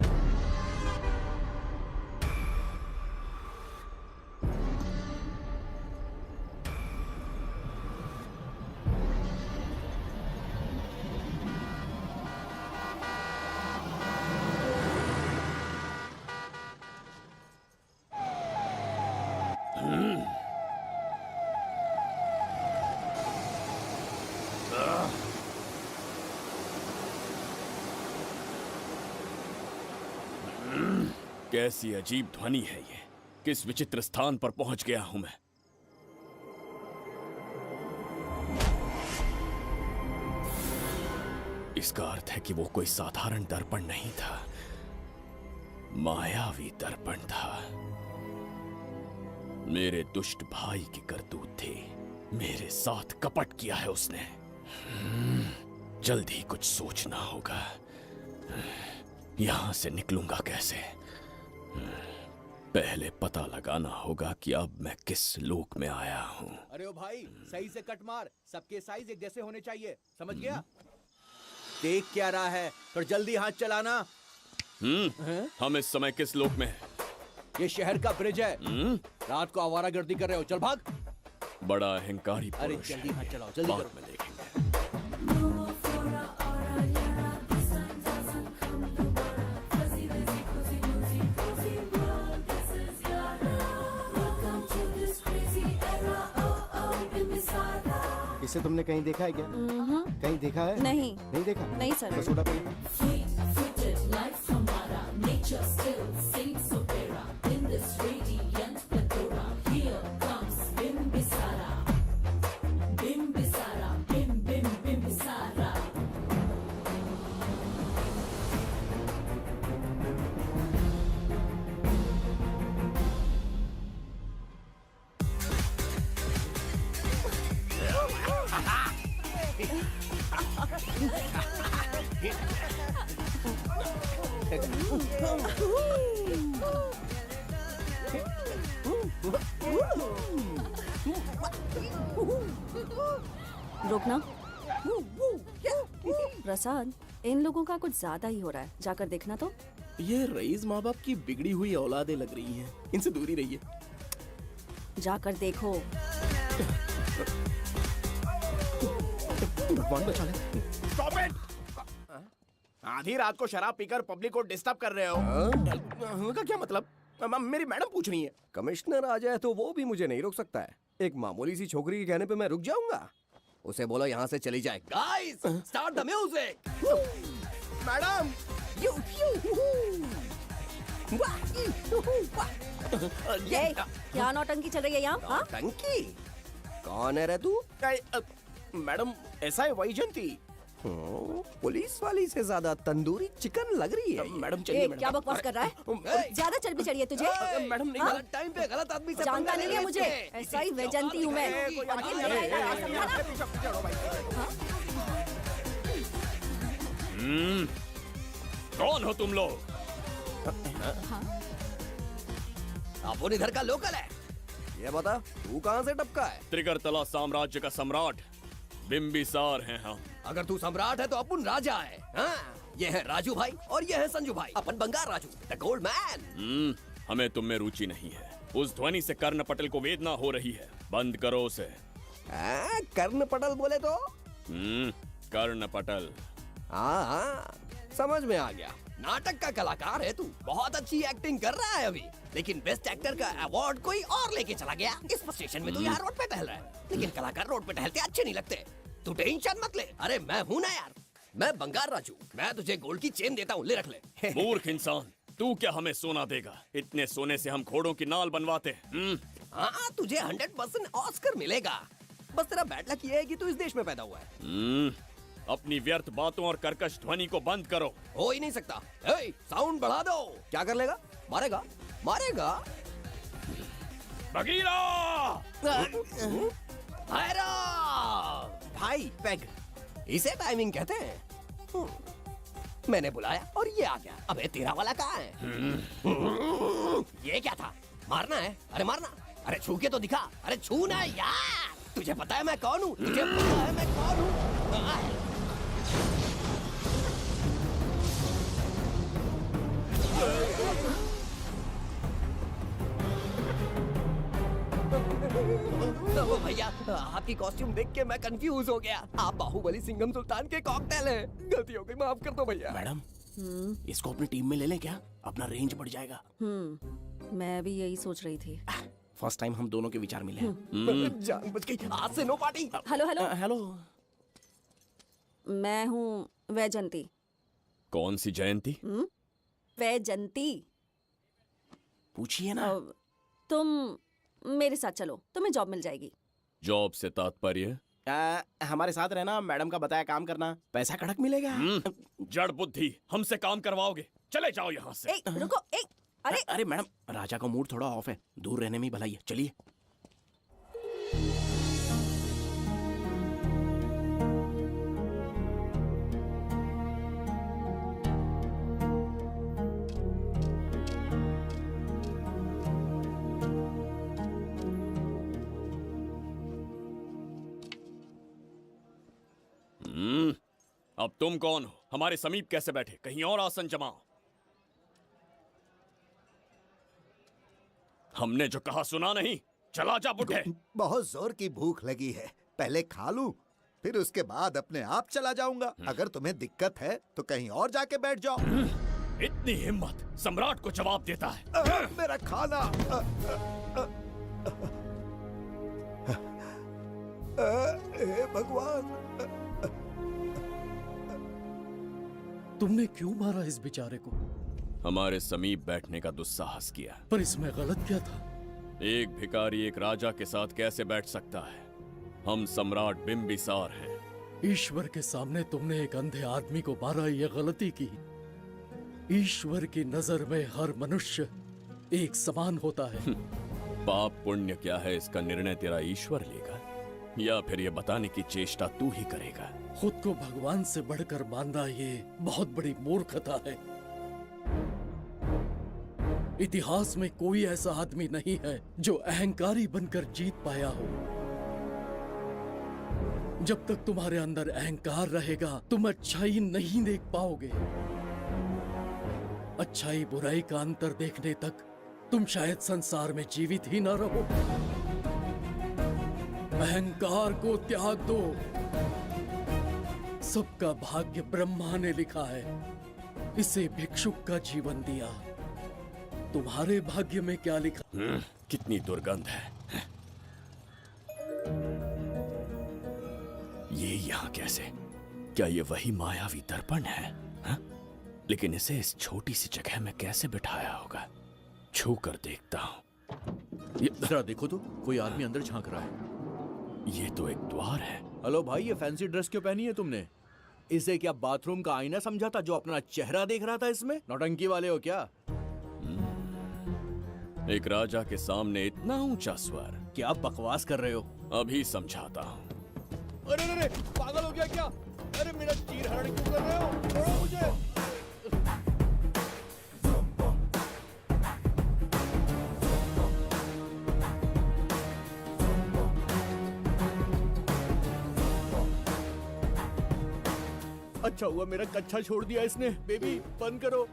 कैसी अजीब ध्वनि है ये। किस विचित्र स्थान पर पहुंच गया हूं मैं। इसका अर्थ है कि वो कोई साधारण दर्पण नहीं था, मायावी दर्पण था। मेरे दुष्ट भाई की करतूत थी। मेरे साथ कपट किया है उसने। जल्द ही कुछ सोचना होगा। यहां से निकलूंगा कैसे? पहले पता लगाना होगा कि अब मैं किस लोक में आया हूँ। अरे ओ भाई, सही से कट मार। सबके साइज एक जैसे होने चाहिए, समझ गया? देख क्या रहा है, पर जल्दी हाथ चलाना। हम इस समय किस लोक में हैं? ये शहर का ब्रिज है। रात को आवारागर्दी कर रहे हो, चल भाग। बड़ा अहंकारी पुरुष। अरे जल्दी हाथ चलाओ, जल्दी बाद करो। में देखेंगे। इसे तुमने कहीं देखा है क्या? कहीं देखा है? नहीं। नहीं देखा? नहीं सर। बस उड़ा पड़ी। रुकना। प्रसाद, इन लोगों का कुछ ज्यादा ही हो रहा है। जाकर देखना तो। ये रईस माँ बाप की बिगड़ी हुई औलादें लग रही हैं। इनसे दूरी रहिए। जाकर देखो। भगवान बचा ले। Stop it! आधी रात को शराब पीकर पब्लिक को डिस्टर्ब कर रहे हो। का क्या मतलब? मेरी मैडम पूछ रही है। कमिश्नर आ जाए तो वो भी मुझे नहीं रोक सकता है। एक मामूली सी छोकरी के कहने पे मैं रुक जाऊंगा? उसे बोलो यहाँ से चली जाए। Guys, start the music. Madam, क्या नौटंकी चल रही है यहाँ? नौटंकी? कौन है रे तू? मैडम, ऐसा है वैजयंती। पुलिस वाली से ज्यादा तंदूरी चिकन लग रही है। मैडम चलिए। क्या बकवास कर रहा है? ज्यादा चर्बी चढ़ी है तुझे? मैडम नहीं, गलत टाइम पे गलत आदमी से जानता नहीं है मुझे। ऐसा ही वैजयंती हूँ मैं। कौन हो तुम लोग? अपन इधर का लोकल है। ये बता तू कहाँ से टपका है? त्रिगर्तला साम्राज्य का सम्राट बिम्बिसार हैं हम। अगर तू सम्राट है तो अपन राजा है। हाँ? ये है राजू भाई और ये है संजू भाई, अपन बंगार राजू, द गोल्ड मैन। हमें तुम में रुचि नहीं है। उस ध्वनि से कर्ण पटल को वेदना हो रही है, बंद करो उसे। कर्ण पटल बोले तो? कर्ण पटल। हाँ, समझ में आ गया। नाटक का कलाकार है तू, बहुत अच्छी एक्टिंग कर रहा है अभी, लेकिन बेस्ट एक्टर का अवार्ड कोई और लेके चला गया। इस स्टेशन में तू यहाँ रोड पे टहल रहा है, लेकिन कलाकार रोड पे टहलते अच्छे नहीं लगते। तू टेंशन मत ले। अरे मैं हूँ ना यार, मैं बंगार राजू, मैं तुझे गोल्ड की चेन देता हूँ, ले रख ले। मूर्ख इंसान, तू क्या हमें सोना देगा? इतने सोने से हम घोड़ों की नाल बनवाते हैं। हाँ, तुझे 100% ऑस्कर मिलेगा। बस तेरा बैड लक ये है कि तू इस देश में पैदा हुआ है। अपनी व्यर्थ बातों और कर्कश ध्वनि को बंद करो। हो ही नहीं सकता। साउंड बढ़ा दो। क्या कर लेगा? मारेगा? मारेगा? बगीरा! भाई पैग, इसे टाइमिंग कहते हैं। मैंने बुलाया और ये आ गया। अबे तेरा वाला कहाँ है? ये क्या था? मारना है? अरे मारना। अरे छू के तो दिखा। अरे छू ना यार। तुझे पता है मैं कौन हूँ? तुझे पता है मैं कौन हूँ? भैया, आपकी कॉस्ट्यूम देख के मैं कंफ्यूज हो गया। आप बाहुबली सिंघम सुल्तान के कॉकटेल हैं। गलती हो गई, माफ कर दो भैया। मैडम, इसको अपनी टीम में ले लें क्या? अपना रेंज बढ़ जाएगा। मैं भी यही सोच रही थी। फर्स्ट टाइम हम दोनों के विचार मिले। जान बच गई। आज से no party. Hello hello hello, मैं हूँ वैजंती। कौन सी जयंती? वैजंती। पूछिए ना। तुम मेरे साथ चलो, तुम्हें जॉब मिल जाएगी। जॉब से तात्पर्य? हमारे साथ रहना, मैडम का बताया काम करना, पैसा कड़क मिलेगा। जड़ बुद्धि, हमसे काम करवाओगे? चले जाओ यहाँ से। रुको। अरे मैडम, राजा का मूड थोड़ा ऑफ है, दूर रहने में ही भलाई है। चलिए। अब तुम कौन हो? हमारे समीप कैसे बैठे? कहीं और आसन जमाओ। हमने जो कहा सुना नहीं? चला जा बुढ़े। बहुत जोर की भूख लगी है, पहले खा लूं, फिर उसके बाद अपने आप चला जाऊंगा। अगर तुम्हें दिक्कत है तो कहीं और जाके बैठ जाओ। इतनी हिम्मत, सम्राट को जवाब देता है। मेरा खाना। हे भगवान, तुमने क्यों मारा इस बेचारे को? हमारे समीप बैठने का दुस्साहस किया। पर इसमें गलत क्या था? एक भिखारी एक राजा के साथ कैसे बैठ सकता है? हम सम्राट बिम्बिसार हैं। ईश्वर के सामने तुमने एक अंधे आदमी को मारा, ये गलती की। ईश्वर की नजर में हर मनुष्य एक समान होता है। पाप पुण्य क्या है, इसका निर्णय तेरा ईश्वर लेगा या फिर ये बताने की चेष्टा तू ही करेगा? खुद को भगवान से बढ़कर मानना ये बहुत बड़ी मूर्खता है। इतिहास में कोई ऐसा आदमी नहीं है जो अहंकारी बनकर जीत पाया हो। जब तक तुम्हारे अंदर अहंकार रहेगा तुम अच्छाई नहीं देख पाओगे। अच्छाई बुराई का अंतर देखने तक तुम शायद संसार में जीवित ही न रहो। अहंकार को त्याग दो। सबका भाग्य ब्रह्मा ने लिखा है, इसे भिक्षुक का जीवन दिया। तुम्हारे भाग्य में क्या लिखा? कितनी दुर्गंध है। ये यहाँ कैसे? क्या ये वही मायावी दर्पण है? हा? लेकिन इसे इस छोटी सी जगह में कैसे बिठाया होगा? छू कर देखता हूँ। जरा देखो तो, कोई आदमी अंदर झांक रहा है। ये तो एक द्वार है। हेलो भाई, ये फैंसी ड्रेस क्यों पहनी है तुमने? इसे क्या बाथरूम का आईना समझा था जो अपना चेहरा देख रहा था इसमें? नौटंकी वाले हो क्या? एक राजा के सामने इतना ऊंचा स्वर। क्या बकवास कर रहे हो? अभी समझाता हूँ। अरे पागल हो गया क्या? अरे मेरा चीर हरण क्यों कर रहे हो? छोड़ो मुझे। अच्छा हुआ मेरा कच्छा छोड़ दिया इसने। बेबी बंद करो।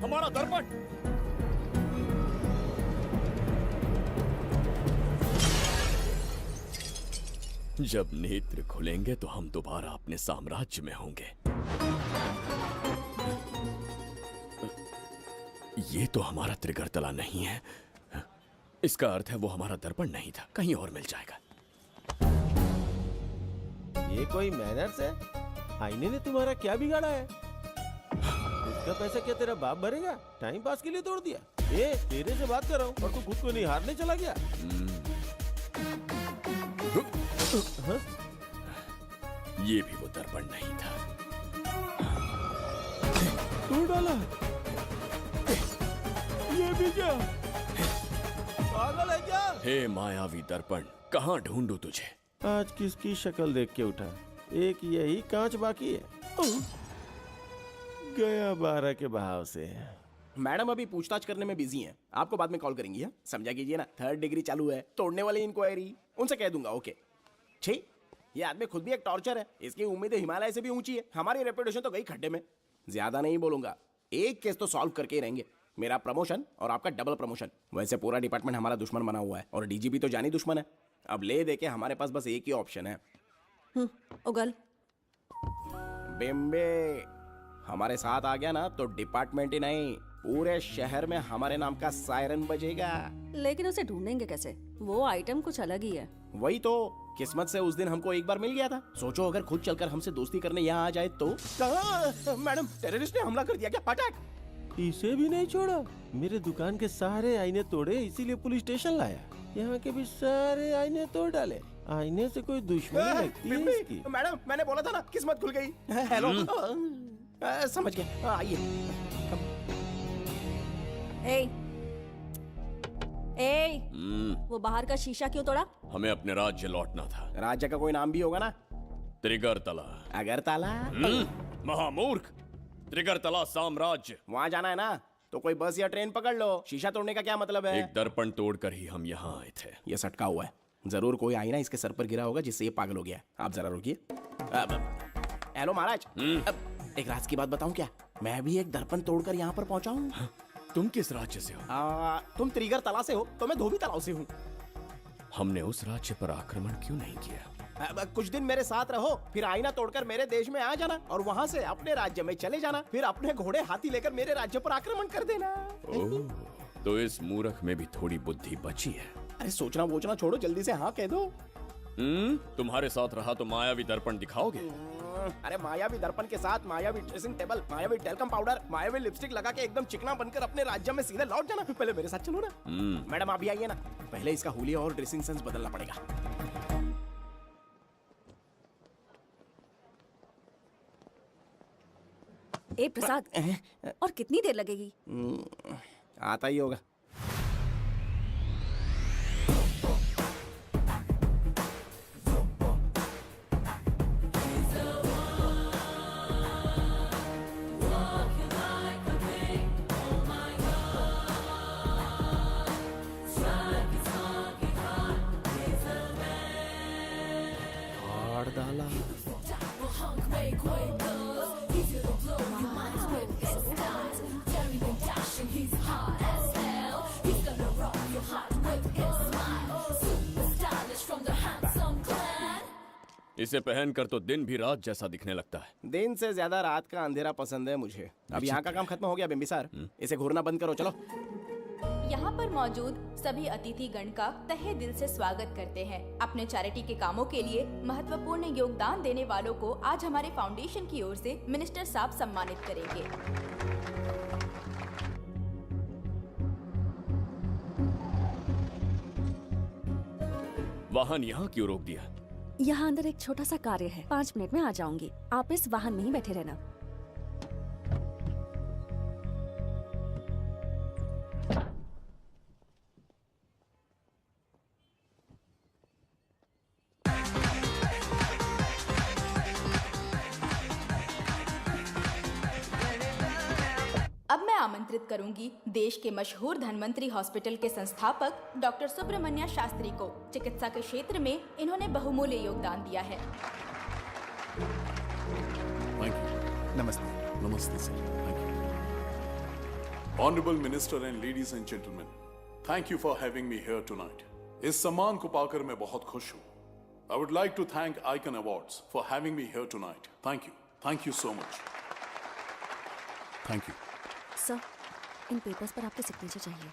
हमारा दर्पण। जब नेत्र खुलेंगे तो हम दोबारा अपने साम्राज्य में होंगे। ये तो हमारा त्रिगर्तला नहीं है। इसका अर्थ है वो हमारा दर्पण नहीं था, कहीं और मिल जाएगा। ये कोई मैनर्स है? आईने ने तुम्हारा क्या बिगाड़ा है? इसका पैसा क्या तेरा बाप भरेगा? टाइम पास के लिए तोड़ दिया। ए, तेरे से बात कर रहा हूँ और तू खुद को निहारने चला गया। हाँ? ये भी वो दर्पण नहीं था। तू डाला? ये भी क्या? पागल है क्या? हे मायावी दर्पण, कहाँ ढूंढूं तुझे? आज किसकी शक्ल देख के उठा? एक यही कांच बाकी है। गया 12 के बहाव से। मैडम अभी पूछताछ करने में बिजी हैं। आपको बाद में कॉल करेंगी। है समझा कीजिए ना, 3rd डिग्री चालू है। तोड़ने वाली इंक्वायरी उनसे कह दूंगा। ओके छी, ये आदमी खुद भी एक टॉर्चर है। इसकी उम्मीदें हिमालय से भी ऊंची है। हमारी रेपुटेशन तो गई खड्डे में। ज्यादा नहीं बोलूंगा, एक केस तो सॉल्व करके ही रहेंगे। मेरा प्रमोशन और आपका डबल प्रमोशन। वैसे पूरा डिपार्टमेंट हमारा दुश्मन बना हुआ है और डीजीपी तो जानी दुश्मन है। अब ले दे के हमारे पास बस एक ही ऑप्शन है। उगल बिम्बे हमारे साथ आ गया ना तो डिपार्टमेंट ही नहीं, पूरे शहर में हमारे नाम का सायरन बजेगा। लेकिन उसे ढूंढेंगे कैसे? वो आइटम कुछ अलग ही है। वही तो, किस्मत से उस दिन हमको एक बार मिल गया था। सोचो अगर खुद चलकर हमसे दोस्ती करने यहाँ आ जाए तो। मैडम टेररिस्ट ने हमला कर दिया क्या? अटैक! इसे भी नहीं छोड़ा। मेरे दुकान के सारे आईने तोड़े, इसीलिए पुलिस स्टेशन लाया। यहाँ के भी सारे आईने तोड़ डाले। आईने से कोई दुश्मनी लगती है इसकी। मैडम मैंने बोला था ना, किस्मत खुल गई। हेलो समझ गए, आइए। वो बाहर का शीशा क्यों तोड़ा? हमें अपने राज्य लौटना था। राज्य का कोई नाम भी होगा ना? त्रिगर्तला। अगरतला? महामूर्ख, त्रिगर्तला साम्राज्य। वहाँ जाना है ना तो कोई बस या ट्रेन पकड़ लो। शीशा तोड़ने का क्या मतलब है? एक दर्पण तोड़कर ही हम यहाँ आए थे। ये सटका हुआ है, जरूर कोई आईना इसके सर पर गिरा होगा जिससे ये पागल हो गया। आप जरा रुकिए। हेलो महाराज, एक राज की बात बताऊं क्या? मैं भी एक दर्पण तोड़कर यहाँ पर पहुंचा हूँ। तुम किस राज्य से हो? तुम त्रिगर्तला से हो तो मैं धोबी तालाब से हूँ। हमने उस राज्य पर आक्रमण क्यों नहीं किया? कुछ दिन मेरे साथ रहो, फिर आईना तोड़कर मेरे देश में आ जाना और वहाँ से अपने राज्य में चले जाना। फिर अपने घोड़े हाथी लेकर मेरे राज्य पर आक्रमण कर देना। तो इस मूर्ख में भी थोड़ी बुद्धि बची है। अरे सोचना वोचना छोड़ो, जल्दी से हाँ कह दो। तुम्हारे साथ रहा तो मायावी दर्पण दिखाओगे? अरे मायावी दर्पण के साथ मायावी ड्रेसिंग टेबल, मायावी टेलकम पाउडर, मायावी लिपस्टिक लगा के एकदम चिकना बनकर अपने राज्य में सीधे लौट जाना। पहले मेरे साथ चलो ना। मैडम आप भी आइए ना, पहले इसका हुलिया और ड्रेसिंग सेंस बदलना पड़ेगा। प्रसाद, और कितनी देर लगेगी? आता ही होगा। इसे पहनकर तो दिन भी रात जैसा दिखने लगता है। दिन से ज्यादा रात का अंधेरा पसंद है मुझे। अब यहाँ का काम खत्म हो गया बिम्बिसार, इसे घूरना बंद करो। चलो। यहाँ पर मौजूद सभी अतिथि गण का तहे दिल से स्वागत करते हैं। अपने चैरिटी के कामों के लिए महत्वपूर्ण योगदान देने वालों को आज हमारे फाउंडेशन की ओर से मिनिस्टर साहब सम्मानित करेंगे। वाहन यहाँ क्यों रोक दिया? यहाँ अंदर एक छोटा सा कार्य है, 5 मिनट में आ जाऊंगी। आप इस वाहन में ही बैठे रहना। अब मैं आमंत्रित करूंगी देश के मशहूर धन्वंतरी हॉस्पिटल के संस्थापक डॉक्टर सुब्रमण्य शास्त्री को। चिकित्सा के क्षेत्र में इन्होंने बहुमूल्य योगदान दिया है। नमस्ते। Namaste, sir. Thank you. Honorable Minister and ladies and gentlemen, thank you for having me here tonight. इस सम्मान को पाकर मैं बहुत खुश हूँ। I would like to thank Icon Awards for having me here tonight. Thank you. Thank you so much. Thank you. Sir, in papers पर आपके सिग्नेचर चाहिए।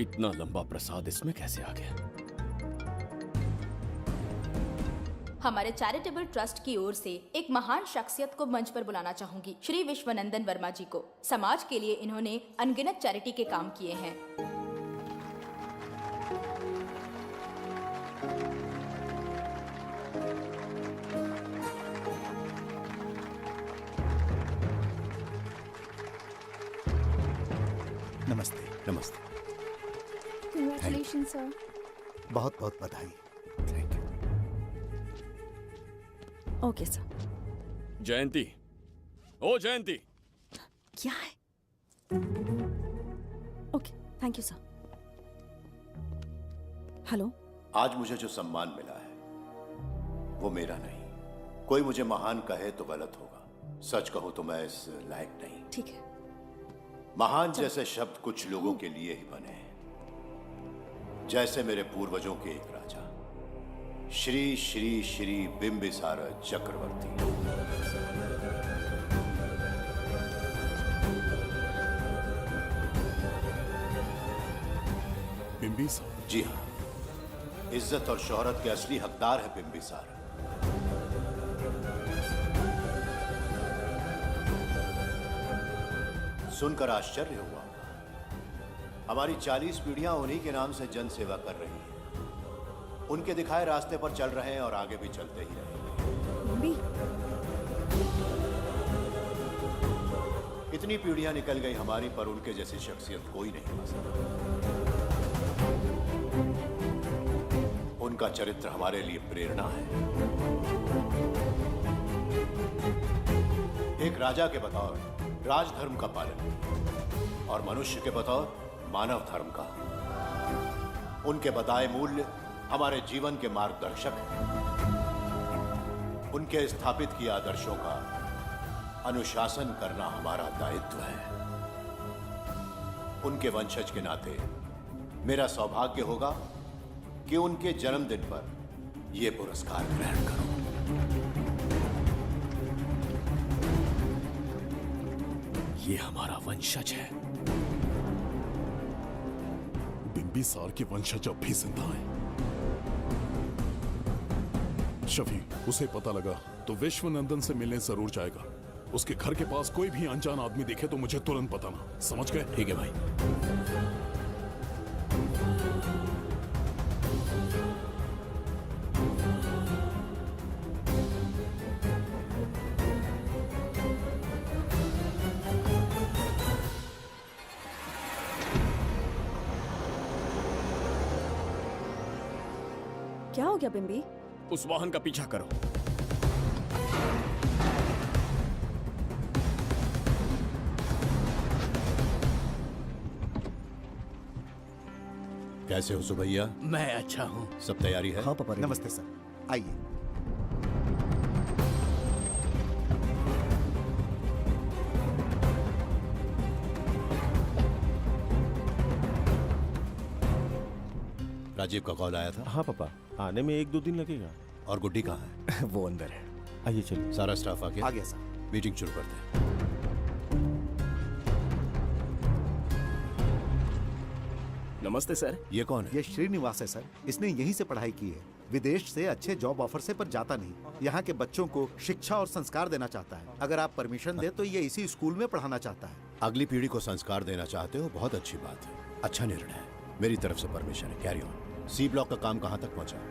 इतना लंबा प्रसाद इसमें कैसे आ गया? हमारे चैरिटेबल ट्रस्ट की ओर से एक महान शख्सियत को मंच पर बुलाना चाहूंगी, श्री विश्वनंदन वर्मा जी को। समाज के लिए इन्होंने अनगिनत चैरिटी के काम किए हैं। नमस्ते। नमस्ते। Congratulations, sir. बहुत बहुत बधाई। Thank you. Okay sir. Jayanti, ओ जयंती। क्या है? Okay, thank you sir. Hello. आज मुझे जो सम्मान मिला है वो मेरा नहीं। कोई मुझे महान कहे तो गलत होगा, सच कहूं तो मैं इस लायक नहीं। ठीक है। महान जैसे शब्द कुछ लोगों के लिए ही बने हैं, जैसे मेरे पूर्वजों के एक राजा श्री श्री श्री बिंबिसार चक्रवर्ती। बिंबिसार? जी हाँ, इज्जत और शोहरत के असली हकदार है बिंबिसार। सुनकर आश्चर्य हुआ। हमारी 40 पीढ़ियां उन्हीं के नाम से जन सेवा कर रही हैं। उनके दिखाए रास्ते पर चल रहे हैं और आगे भी चलते ही रहेंगे। इतनी पीढ़ियां निकल गई हमारी, पर उनके जैसी शख्सियत कोई नहीं बन सका। उनका चरित्र हमारे लिए प्रेरणा है। एक राजा के बतौर राजधर्म का पालन और मनुष्य के बतौर मानव धर्म का। उनके बताए मूल्य हमारे जीवन के मार्गदर्शक हैं। उनके स्थापित किए आदर्शों का अनुशासन करना हमारा दायित्व है। उनके वंशज के नाते मेरा सौभाग्य होगा कि उनके जन्मदिन पर यह पुरस्कार ग्रहण करूं। ये हमारा वंशज है। बिंबिसार के वंशज अब भी जिंदा हैं। शफी, उसे पता लगा तो विश्वनंदन से मिलने जरूर जाएगा। उसके घर के पास कोई भी अनजान आदमी दिखे तो मुझे तुरंत बताना। समझ गए? ठीक है भाई। क्या हो गया बिम्बी? उस वाहन का पीछा करो। कैसे हो सुभैया? मैं अच्छा हूँ। सब तैयारी है? हाँ पापा। नमस्ते सर, आइए। राजीव का कॉल आया था? हाँ पापा, आने में 1-2 दिन लगेगा। और गुड्डी कहाँ है? वो अंदर है। आइए चलिए। सारा स्टाफ आ गया? आ गया सर। मीटिंग शुरू करते हैं। नमस्ते सर। ये कौन है? ये श्रीनिवास है सर। इसने यहीं से पढ़ाई की है। विदेश से अच्छे जॉब ऑफर से पर जाता नहीं। यहाँ के बच्चों को शिक्षा और संस्कार देना चाहता है। अगर आप परमिशन दे तो ये इसी स्कूल में पढ़ाना चाहता है। अगली पीढ़ी को संस्कार देना चाहते हो, बहुत अच्छी बात है, अच्छा निर्णय है। मेरी तरफ से परमिशन है, कैरी ऑन। सी ब्लॉक का काम कहां तक पहुंचा?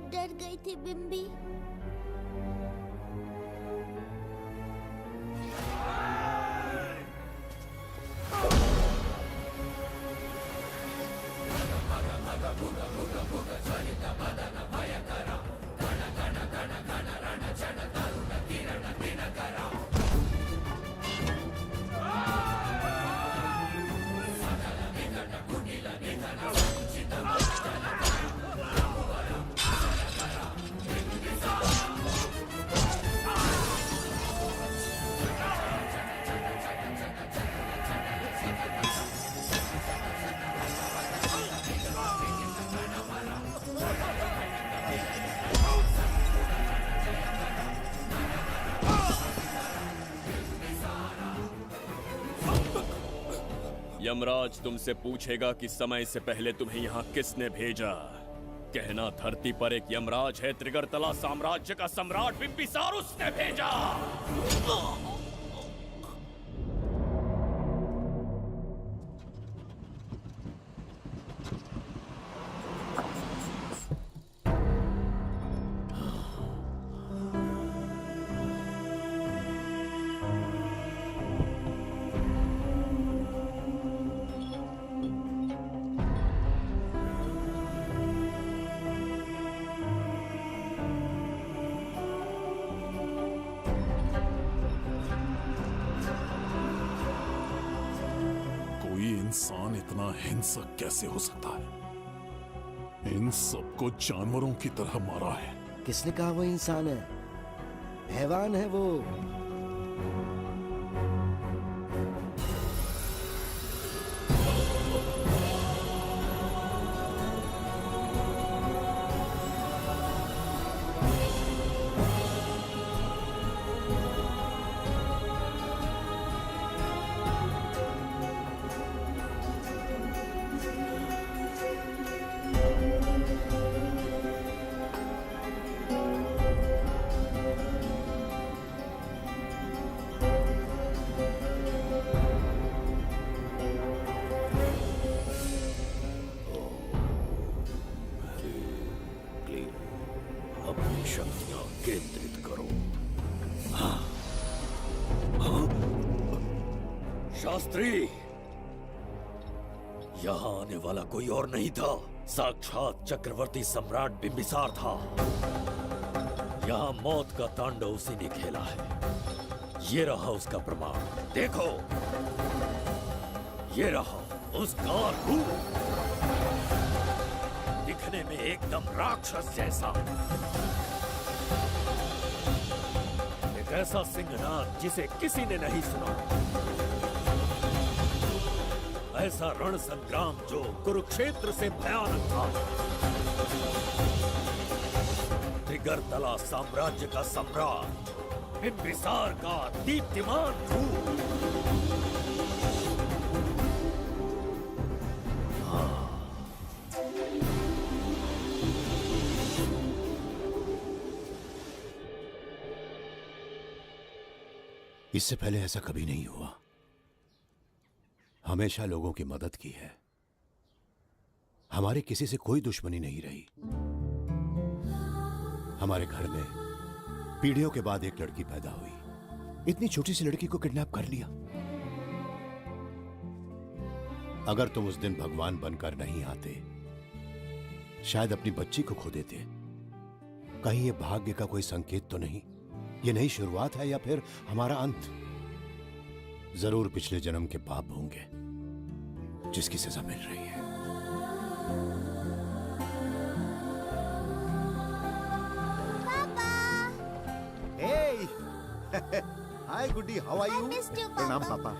डर गई थी बिम्बी। यमराज तुमसे पूछेगा कि समय से पहले तुम्हें यहाँ किसने भेजा। कहना धरती पर एक यमराज है, त्रिगर्तला साम्राज्य का सम्राट बिम्बिसार उसने भेजा। इंसान इतना हिंसक कैसे हो सकता है? इन सबको जानवरों की तरह मारा है। किसने कहा वो इंसान है? हैवान है वो। शक्तियां केंद्रित करो। शास्त्री, यहां आने वाला कोई और नहीं था, साक्षात चक्रवर्ती सम्राट बिंबिसार था। यहां मौत का तांडव उसी ने खेला है। ये रहा उसका प्रमाण, देखो, ये रहा उसका रूप, दिखने में एकदम राक्षस जैसा। एक ऐसा सिंहनाद जिसे किसी ने नहीं सुना, ऐसा रण संग्राम जो कुरुक्षेत्र से भयानक था। त्रिगर्तला साम्राज्य का सम्राट बिंबिसार का दीप्तिमान रूप। इससे पहले ऐसा कभी नहीं हुआ। हमेशा लोगों की मदद की है। हमारे किसी से कोई दुश्मनी नहीं रही। हमारे घर में पीढ़ियों के बाद एक लड़की पैदा हुई। इतनी छोटी सी लड़की को किडनैप कर लिया। अगर तुम उस दिन भगवान बनकर नहीं आते, शायद अपनी बच्ची को खो देते। कहीं ये भाग्य का कोई संकेत तो नहीं? ये नई शुरुआत है या फिर हमारा अंत? जरूर पिछले जन्म के पाप होंगे जिसकी सजा मिल रही है। हाय गुड्डी, हाउ आर यू? प्रणाम पापा।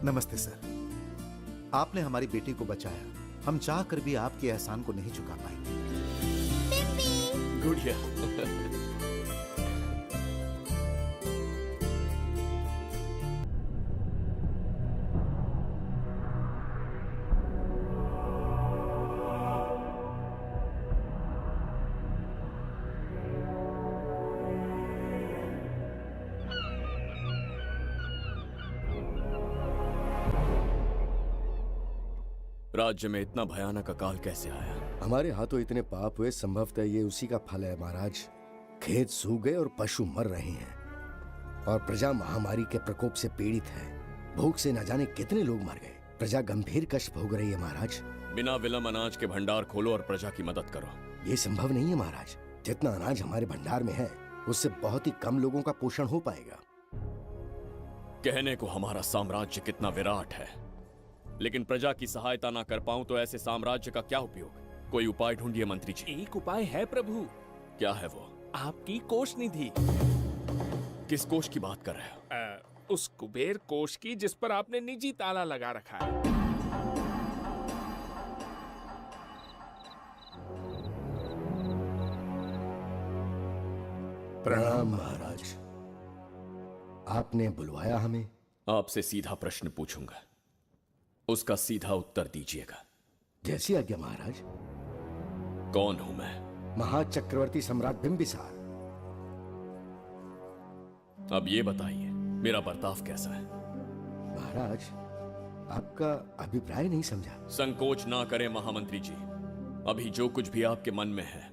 नमस्ते सर। आपने हमारी बेटी को बचाया। हम चाह कर भी आपके एहसान को नहीं चुका पाएंगे। गुड़िया। राज्य में इतना भयानक अकाल कैसे आया? हमारे हाथों इतने पाप हुए, संभवतः ये उसी का फल है महाराज। खेत सूख गए और पशु मर रहे हैं और प्रजा महामारी के प्रकोप से पीड़ित है। भूख से न जाने कितने लोग मर गए। प्रजा गंभीर कष्ट भोग रही है महाराज। बिना विलंब अनाज के भंडार खोलो और प्रजा की मदद करो। ये संभव नहीं है महाराज। जितना अनाज हमारे भंडार में है उससे बहुत ही कम लोगों का पोषण हो पाएगा। कहने को हमारा साम्राज्य कितना विराट है, लेकिन प्रजा की सहायता ना कर पाऊं तो ऐसे साम्राज्य का क्या उपयोग? कोई उपाय ढूंढिए मंत्री जी। एक उपाय है प्रभु। क्या है वो? आपकी कोष निधि। किस कोष की बात कर रहे हो? उस कुबेर कोष की जिस पर आपने निजी ताला लगा रखा है। प्रणाम महाराज। आपने बुलवाया हमें? आपसे सीधा प्रश्न पूछूंगा, उसका सीधा उत्तर दीजिएगा। जैसी आज्ञा महाराज। कौन हूं मैं? महाचक्रवर्ती सम्राट बिंबिसार। अब ये बताइए, मेरा बर्ताव कैसा है? महाराज, आपका अभिप्राय नहीं समझा। संकोच ना करें महामंत्री जी। अभी जो कुछ भी आपके मन में है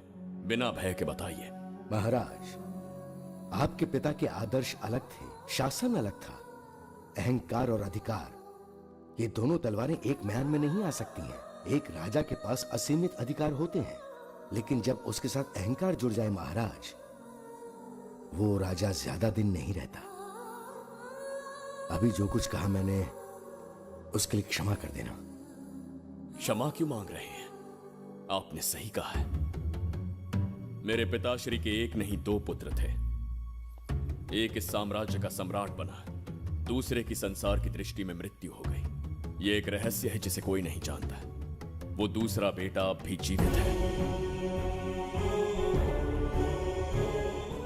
बिना भय के बताइए। महाराज, आपके पिता के आदर्श अलग थे, शासन अलग था। अहंकार और अधिकार, ये दोनों तलवारें एक म्यान में नहीं आ सकती हैं। एक राजा के पास असीमित अधिकार होते हैं, लेकिन जब उसके साथ अहंकार जुड़ जाए महाराज, वो राजा ज्यादा दिन नहीं रहता। अभी जो कुछ कहा मैंने, उसके लिए क्षमा कर देना। क्षमा क्यों मांग रहे हैं? आपने सही कहा है। मेरे पिताश्री के एक नहीं दो पुत्र थे। एक इस साम्राज्य का सम्राट बना, दूसरे की संसार की दृष्टि में मृत्यु हो गई। ये एक रहस्य है जिसे कोई नहीं जानता। वो दूसरा बेटा अब भी जीवित है।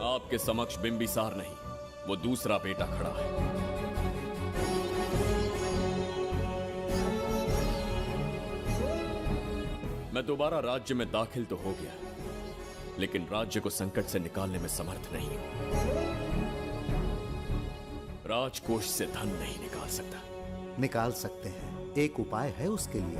आपके समक्ष बिंबिसार नहीं, वो दूसरा बेटा खड़ा है। मैं दोबारा राज्य में दाखिल तो हो गया, लेकिन राज्य को संकट से निकालने में समर्थ नहीं हूं। राजकोष से धन नहीं निकाल सकता। निकाल सकते हैं, एक उपाय है उसके लिए।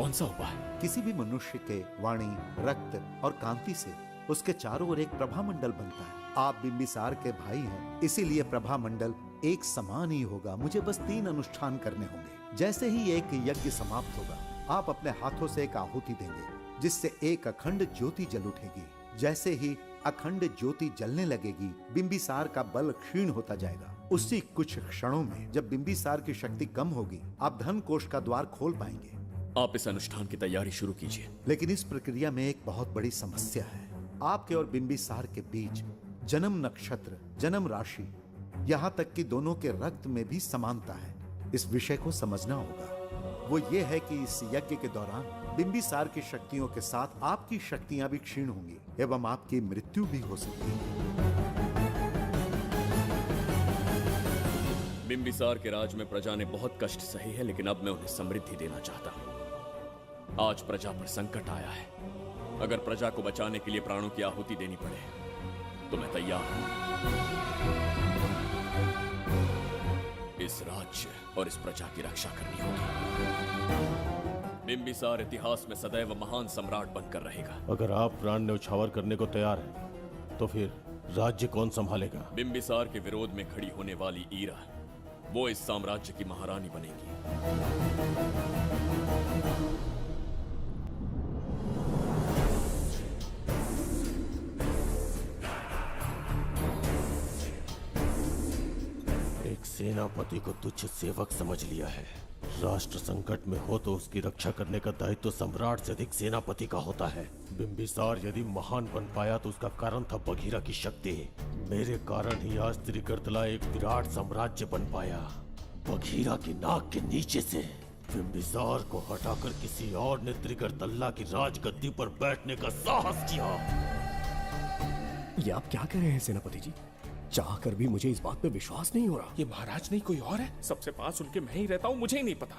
कौन सा उपाय? किसी भी मनुष्य के वाणी, रक्त और कांति से उसके चारों ओर एक प्रभामंडल बनता है। आप बिंबिसार के भाई हैं, इसीलिए प्रभामंडल एक समान ही होगा। मुझे बस 3 अनुष्ठान करने होंगे। जैसे ही एक यज्ञ समाप्त होगा, आप अपने हाथों से एक आहुति देंगे, जिससे एक अखंड ज्योति जल उठेगी। जैसे ही अखंड ज्योति जलने लगेगी, बिंबिसार का बल क्षीण होता जाएगा। उसी कुछ क्षणों में जब बिंबिसार की शक्ति कम होगी, आप धन कोष का द्वार खोल पाएंगे। आप इस अनुष्ठान की तैयारी शुरू कीजिए। लेकिन इस प्रक्रिया में एक बहुत बड़ी समस्या है। आपके और बिंबिसार के बीच जन्म नक्षत्र, जन्म राशि, यहाँ तक कि दोनों के रक्त में भी समानता है। इस विषय को समझना होगा। वो ये है कि इस यज्ञ के दौरान बिंबिसार की शक्तियों के साथ आपकी शक्तियां भी क्षीण होंगी एवं आपकी मृत्यु भी हो सकती है। बिंबिसार के राज में प्रजा ने बहुत कष्ट सहे है, लेकिन अब मैं उन्हें समृद्धि देना चाहता हूं। आज प्रजा पर संकट आया है। अगर प्रजा को बचाने के लिए प्राणों की आहुति देनी पड़े तो मैं तैयार हूं। इस राज्य और इस प्रजा की रक्षा करनी होगी। बिंबिसार इतिहास में सदैव महान सम्राट बनकर रहेगा। अगर आप प्राण न्यौछावर करने को तैयार हैं, तो फिर राज्य कौन संभालेगा? बिंबिसार के विरोध में खड़ी होने वाली ईरा, वो इस साम्राज्य की महारानी बनेगी। एक सेनापति को तुच्छ सेवक समझ लिया है। राष्ट्र संकट में हो तो उसकी रक्षा करने का दायित्व तो सम्राट से अधिक सेनापति का होता है। बिंबिसार यदि महान बन पाया तो उसका कारण था बघीरा की शक्ति। मेरे कारण ही आज त्रिगर्तला एक विराट साम्राज्य बन पाया। बघीरा की नाक के नीचे से बिंबिसार को हटाकर किसी और ने त्रिगर्तल्ला की राजगद्दी पर बैठने का साहस किया। ये आप क्या कह रहे हैं सेनापति जी? चाहकर भी मुझे इस बात पे विश्वास नहीं हो रहा। ये महाराज नहीं कोई और है। सबसे पास उनके मैं ही रहता हूँ, मुझे ही नहीं पता।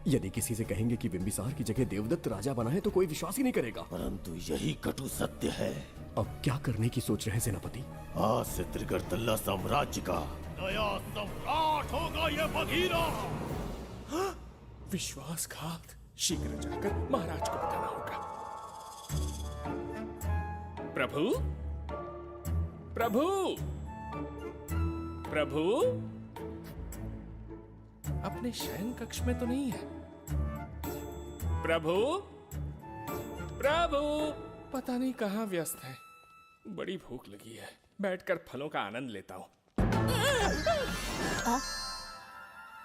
यदि किसी से कहेंगे कि बिंबिसार की जगह देवदत्त राजा बना है तो कोई विश्वास ही नहीं करेगा। परंतु यही कटु सत्य है। अब क्या करने की सोच रहे हैं सेनापति? आज से त्रिगर्तल्ला साम्राज्य का नया सम्राट होगा ये बघीरा। विश्वासघात। शीघ्र जाकर महाराज को बताना होगा। प्रभु, प्रभु, प्रभु, अपने शयन कक्ष में तो नहीं है। प्रभु, प्रभु, पता नहीं कहाँ व्यस्त है। बड़ी भूख लगी है, बैठकर फलों का आनंद लेता हूँ।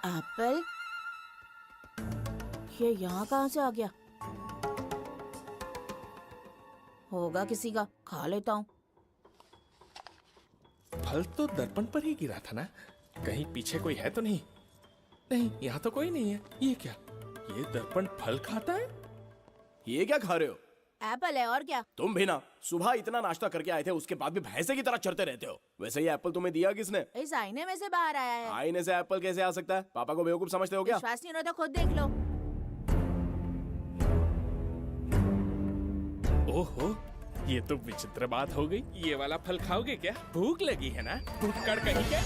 एप्पल? ये यहाँ कहाँ से आ गया? होगा किसी का, खा लेता हूँ। फल तो दर्पण पर ही गिरा था ना? कहीं पीछे कोई है तो नहीं? नहीं, यहाँ तो कोई नहीं है। ये क्या? ये दर्पण फल खाता है? ये क्या खा रहे हो? एप्पल है और क्या? तुम भी ना सुबह इतना नाश्ता करके आए थे, उसके बाद भी भैंसे की तरह चढ़ते रहते हो। वैसे ये एप्पल तुम्हें दिया किसने? इस आईने में से बाहर आया है। आईने से एप्पल कैसे आ सकता है? पापा को बेवकूफ समझते हो क्या? विश्वास नहीं हो रहा तो खुद देख लो। ओहो, ये तो विचित्र बात हो गई। ये वाला फल खाओगे क्या? भूख लगी है ना? फुटकर कहीं क्या?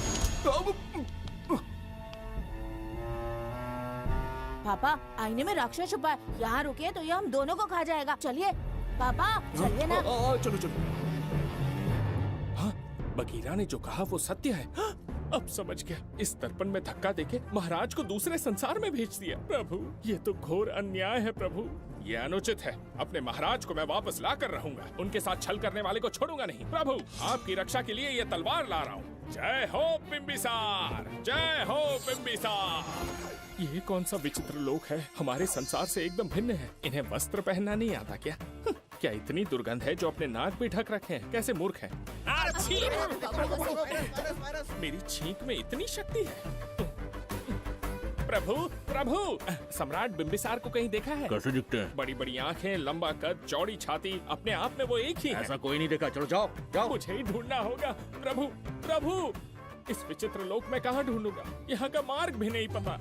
पापा, आईने में राक्षस छुपा है। यहाँ रुके तो ये हम दोनों को खा जाएगा। चलिए पापा, चलिए ना। चलो चलो। हाँ, बघीरा ने जो कहा वो सत्य है। हाँ, अब समझ गया। इस दर्पण में धक्का देके महाराज को दूसरे संसार में भेज दिया। प्रभु, ये तो घोर अन्याय है प्रभु। ये अनुचित है। अपने महाराज को मैं वापस ला कर रहूंगा। उनके साथ छल करने वाले को छोड़ूंगा नहीं। प्रभु, आपकी रक्षा के लिए ये तलवार ला रहा हूँ। जय हो बिंबिसार, जय हो बिंबिसार। ये कौन सा विचित्र लोक है? हमारे संसार से एकदम भिन्न है। इन्हें वस्त्र पहनना नहीं आता क्या? क्या इतनी दुर्गंध है जो अपने नाक भी ढक रखे हैं? कैसे मूर्ख हैं? मेरी छींक में इतनी शक्ति है। प्रभु, प्रभु, सम्राट बिंबिसार को कहीं देखा है? कैसे दिखते हैं? बड़ी बड़ी आंखें, लंबा कद, चौड़ी छाती, अपने आप में वो एक ही है। ऐसा कोई नहीं देखा। चलो जाओ जाओ। मुझे ही ढूंढना होगा। प्रभु, प्रभु, इस विचित्र लोक में कहाँ ढूंढूंगा? यहाँ का मार्ग भी नहीं पता।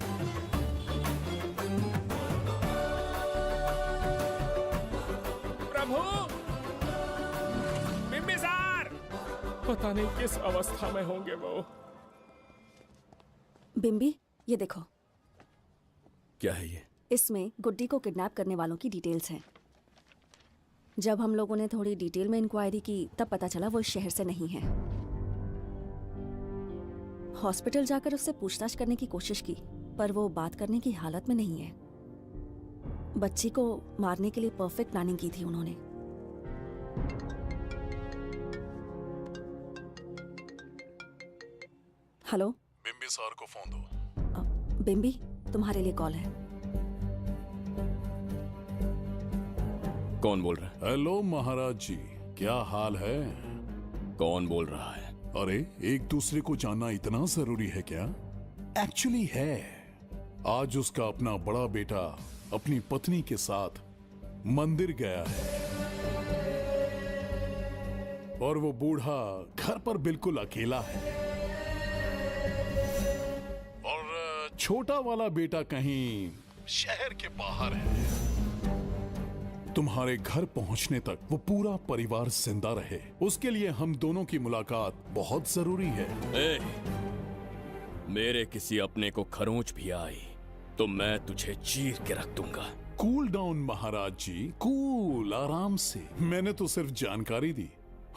प्रभु, बिंबिसार, पता नहीं किस अवस्था में होंगे वो। बिंबी, ये देखो। क्या है ये? इसमें गुड्डी को किडनैप करने वालों की डिटेल्स हैं। जब हम लोगों ने थोड़ी डिटेल में इंक्वायरी की तब पता चला वो इस शहर से नहीं है। हॉस्पिटल जाकर उससे पूछताछ करने की कोशिश की पर वो बात करने की हालत में नहीं है। बच्ची को मारने के लिए परफेक्ट प्लानिंग की थी उन्होंने। हेलो, बिम्बी सर को फोन दो। बिम्बी, तुम्हारे लिए कॉल है। कौन बोल रहा है? हेलो महाराज जी, क्या हाल है? कौन बोल रहा है? अरे, एक दूसरे को जानना इतना जरूरी है क्या? एक्चुअली है। आज उसका अपना बड़ा बेटा अपनी पत्नी के साथ मंदिर गया है और वो बूढ़ा घर पर बिल्कुल अकेला है और छोटा वाला बेटा कहीं शहर के बाहर है। तुम्हारे घर पहुंचने तक वो पूरा परिवार जिंदा रहे, उसके लिए हम दोनों की मुलाकात बहुत जरूरी है। मेरे किसी अपने को खरोंच भी आई तो मैं तुझे चीर के रख दूंगा। कूल डाउन महाराज जी, कूल, आराम से। मैंने तो सिर्फ जानकारी दी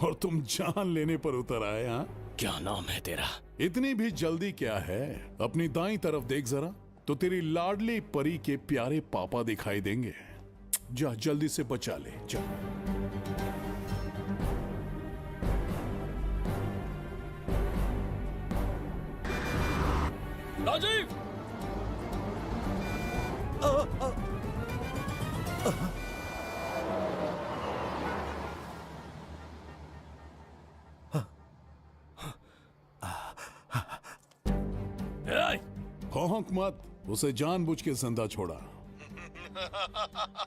और तुम जान लेने पर उतर आए। हाँ, क्या नाम है तेरा? इतनी भी जल्दी क्या है? अपनी दाईं तरफ देख जरा तो तेरी लाडली परी के प्यारे पापा दिखाई देंगे। जा, जल्दी से बचा ले, जा। राजीव! भौंक मत, उसे जानबूझ के जिंदा छोड़ा।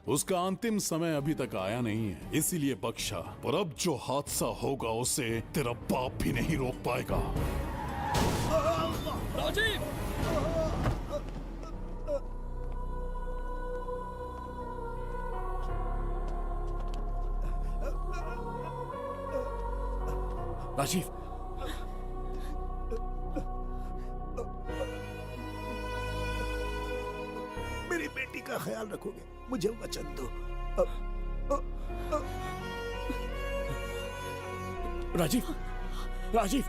उसका अंतिम समय अभी तक आया नहीं है, इसीलिए बख्शा। पर अब जो हादसा होगा उसे तेरा बाप भी नहीं रोक पाएगा। राजीव! राजीव, मेरी बेटी का ख्याल रखोगे? मुझे वचन दो। राजीव, राजीव!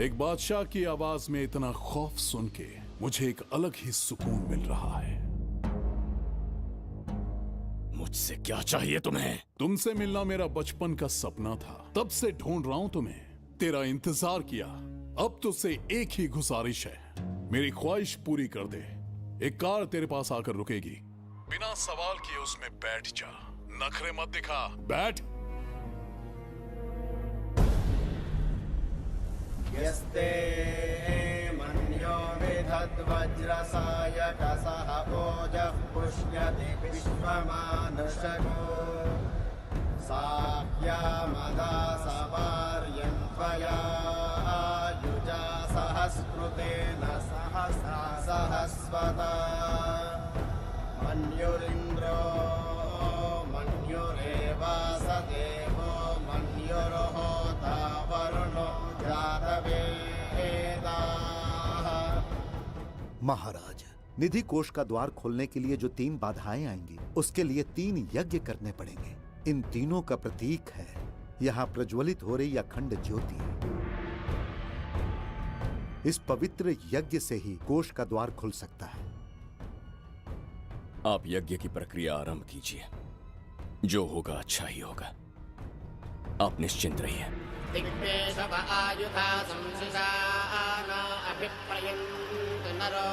एक बादशाह की आवाज में इतना खौफ सुन के मुझे एक अलग ही सुकून मिल रहा है। मुझसे क्या चाहिए तुम्हें? तुमसे मिलना मेरा बचपन का सपना था, तब से ढूंढ रहा हूं तुम्हें। तेरा इंतजार किया, अब तुझसे एक ही गुजारिश है, मेरी ख्वाहिश पूरी कर दे। एक कार तेरे पास आकर रुकेगी, बिना सवाल किए उसमें बैठ जा। नखरे मत दिखा, बैठ। यस्ते मन्यो विधद्वज्रसायकसः ओजः पुष्यति विश्वमानुषको साह्यामदा सवार्यं त्वया युजा सहस्कृतेन सहसा सहस्वता मन्युरिन्द्रो मन्युरेवास देवो मन्युर्होता वरुणो महाराज, निधि कोष का द्वार खोलने के लिए जो 3 बाधाएं आएंगी, उसके लिए 3 यज्ञ करने पड़ेंगे। इन तीनों का प्रतीक है यहाँ प्रज्वलित हो रही अखंड ज्योति। इस पवित्र यज्ञ से ही कोष का द्वार खुल सकता है। आप यज्ञ की प्रक्रिया आरंभ कीजिए, जो होगा अच्छा ही होगा। आप निश्चिंत रहिए। दिग्वेशव आयुधा संशिशान अभिप्रयन्त नरो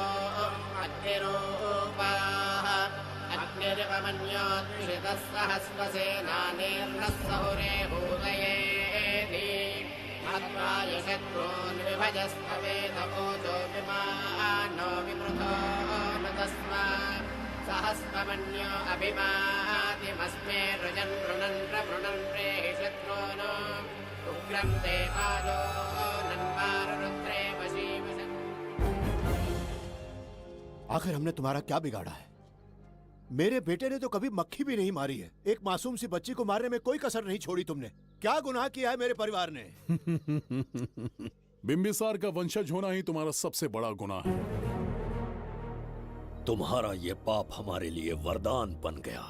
अग्निरूपाः अग्निरिवमन्योत्क्षितः सहस्रसेनानेर्नः सहुरे भूतयेति मत्वाय शत्रून् विभजस्तवेत ऊचो विमानो विमृतो न तस्मात् सहस्रमन्यो अभिमातिमस्मे रुजन् रुणन् प्रवृणन् प्रेहि शत्रून् उग्रं ते आलो नन्वारुद्रे वशीवशन्। आखिर हमने तुम्हारा क्या बिगाड़ा है? मेरे बेटे ने तो कभी मक्खी भी नहीं मारी है। एक मासूम सी बच्ची को मारने में कोई कसर नहीं छोड़ी तुमने। क्या गुनाह किया है मेरे परिवार ने? बिंबिसार का वंशज होना ही तुम्हारा सबसे बड़ा गुनाह है। तुम्हारा ये पाप हमारे लिए वरदान बन गया।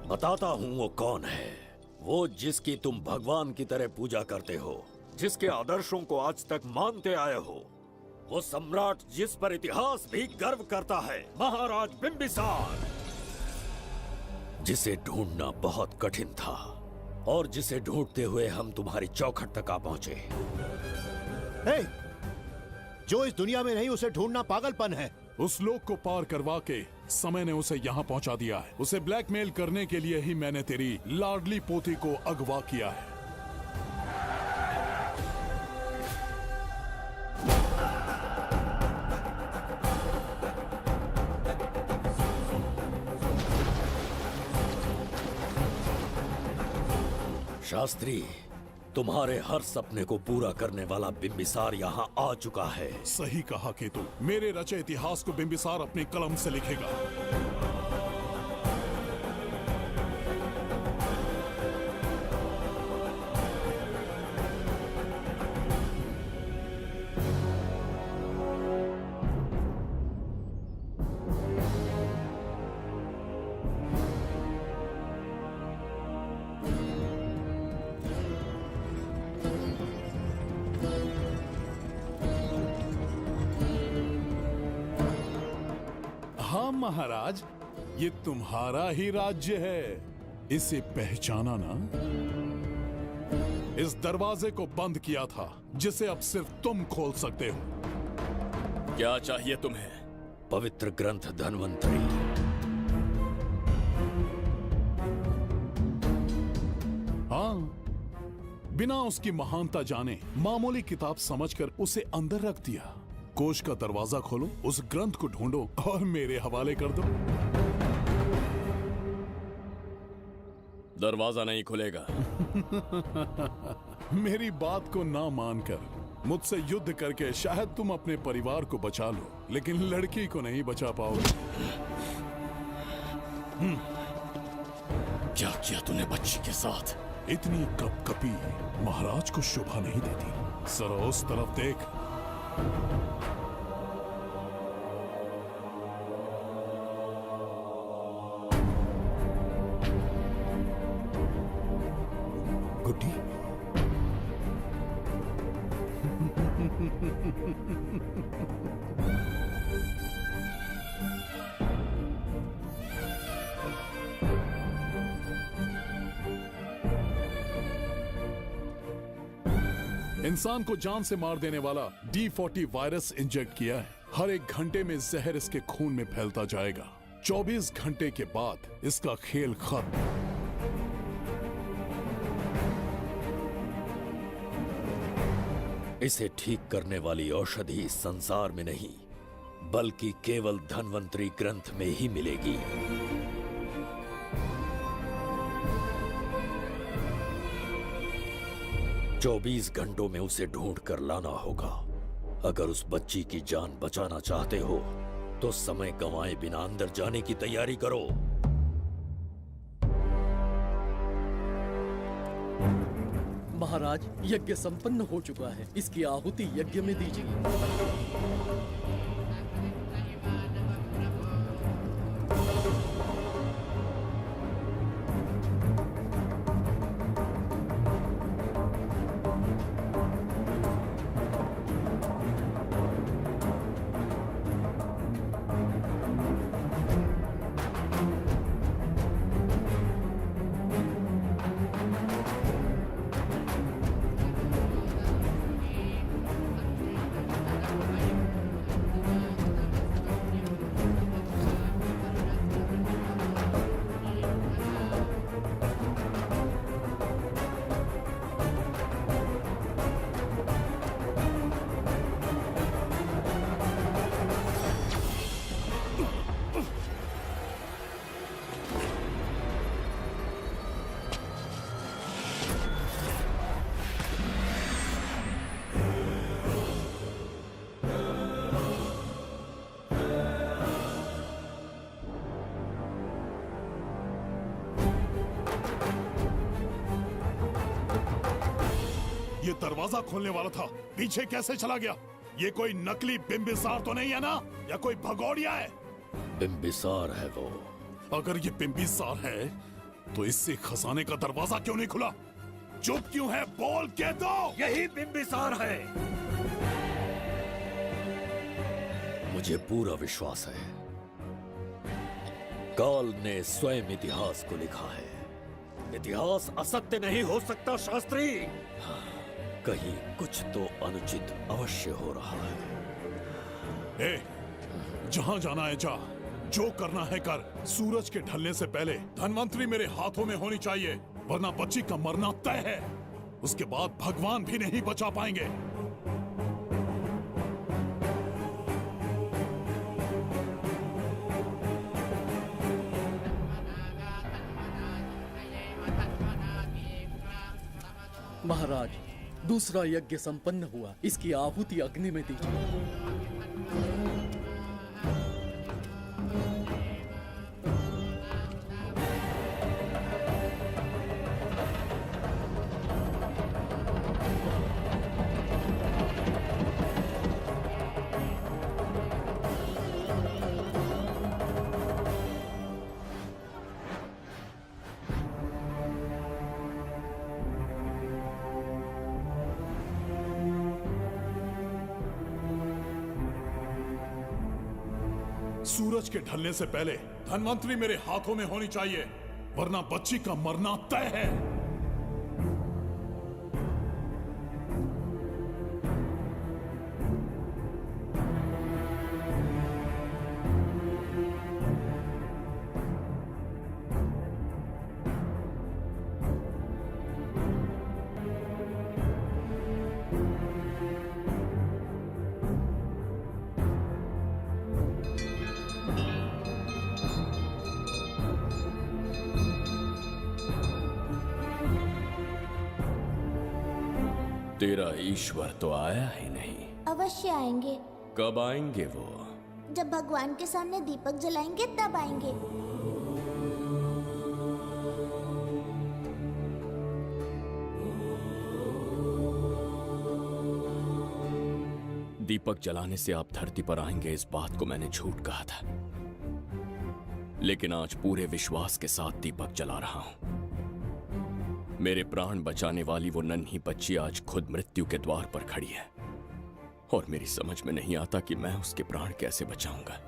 बताता हूं वो कौन है, वो जिसकी तुम भगवान की तरह पूजा करते हो, जिसके आदर्शों को आज तक मानते आए हो, वो सम्राट जिस पर इतिहास भी गर्व करता है, महाराज बिंबिसार, जिसे ढूंढना बहुत कठिन था और जिसे ढूंढते हुए हम तुम्हारी चौखट तक आ पहुंचे। जो इस दुनिया में नहीं उसे ढूंढना पागलपन है। उस लोक को पार करवा के समय ने उसे यहाँ पहुंचा दिया है। उसे ब्लैकमेल करने के लिए ही मैंने तेरी लाडली पोती को अगवा किया है। शास्त्री, तुम्हारे हर सपने को पूरा करने वाला बिंबिसार यहाँ आ चुका है। सही कहा केतु, मेरे रचे इतिहास को बिंबिसार अपनी कलम से लिखेगा। हाँ महाराज, ये तुम्हारा ही राज्य है, इसे पहचाना ना। इस दरवाजे को बंद किया था जिसे अब सिर्फ तुम खोल सकते हो। क्या चाहिए तुम्हें? पवित्र ग्रंथ धन्वंतरी। हाँ, बिना उसकी महानता जाने मामूली किताब समझकर उसे अंदर रख दिया। कोष का दरवाजा खोलो, उस ग्रंथ को ढूंढो और मेरे हवाले कर दो। दरवाजा नहीं खुलेगा। मेरी बात को ना मानकर मुझसे युद्ध करके शायद तुम अपने परिवार को बचा लो, लेकिन लड़की को नहीं बचा पाओगे। क्या किया तूने बच्ची के साथ? इतनी कपकपी महाराज को शोभा नहीं देती। जरा उस तरफ देख। गुड्डी, इंसान को जान से मार देने वाला D40 वायरस इंजेक्ट किया है। हर एक घंटे में जहर इसके खून में फैलता जाएगा। 24 घंटे के बाद इसका खेल खत्म। इसे ठीक करने वाली औषधि इस संसार में नहीं, बल्कि केवल धन्वंतरी ग्रंथ में ही मिलेगी। चौबीस घंटों में उसे ढूंढ कर लाना होगा। अगर उस बच्ची की जान बचाना चाहते हो तो समय गंवाए बिना अंदर जाने की तैयारी करो। महाराज, यज्ञ संपन्न हो चुका है, इसकी आहुति यज्ञ में दीजिए। ये दरवाजा खोलने वाला था, पीछे कैसे चला गया? ये कोई नकली बिम्बिसार तो नहीं है ना, या कोई भगोड़िया है? बिम्बिसार है वो। अगर ये बिम्बिसार है तो इससे खजाने का दरवाजा क्यों नहीं खुला? चुप क्यों है? बोल के दो। यही बिम्बिसार है। मुझे पूरा विश्वास है, काल ने स्वयं इतिहास को लिखा है। इतिहास असत्य नहीं हो सकता शास्त्री। हाँ, कहीं कुछ तो अनुचित अवश्य हो रहा है। ए, जहां जाना है जा, जो करना है कर। सूरज के ढलने से पहले धनवंतरी मेरे हाथों में होनी चाहिए, वरना बच्ची का मरना तय है। उसके बाद भगवान भी नहीं बचा पाएंगे। महाराज, दूसरा यज्ञ संपन्न हुआ, इसकी आहुति अग्नि में दीजिए। सूरज के ढलने से पहले धनवंतरी मेरे हाथों में होनी चाहिए, वरना बच्ची का मरना तय है। तेरा ईश्वर तो आया ही नहीं। अवश्य आएंगे। कब आएंगे वो? जब भगवान के सामने दीपक जलाएंगे तब आएंगे। दीपक जलाने से आप धरती पर आएंगे, इस बात को मैंने झूठ कहा था, लेकिन आज पूरे विश्वास के साथ दीपक जला रहा हूं। मेरे प्राण बचाने वाली वो नन्ही बच्ची आज खुद मृत्यु के द्वार पर खड़ी है, और मेरी समझ में नहीं आता कि मैं उसके प्राण कैसे बचाऊंगा।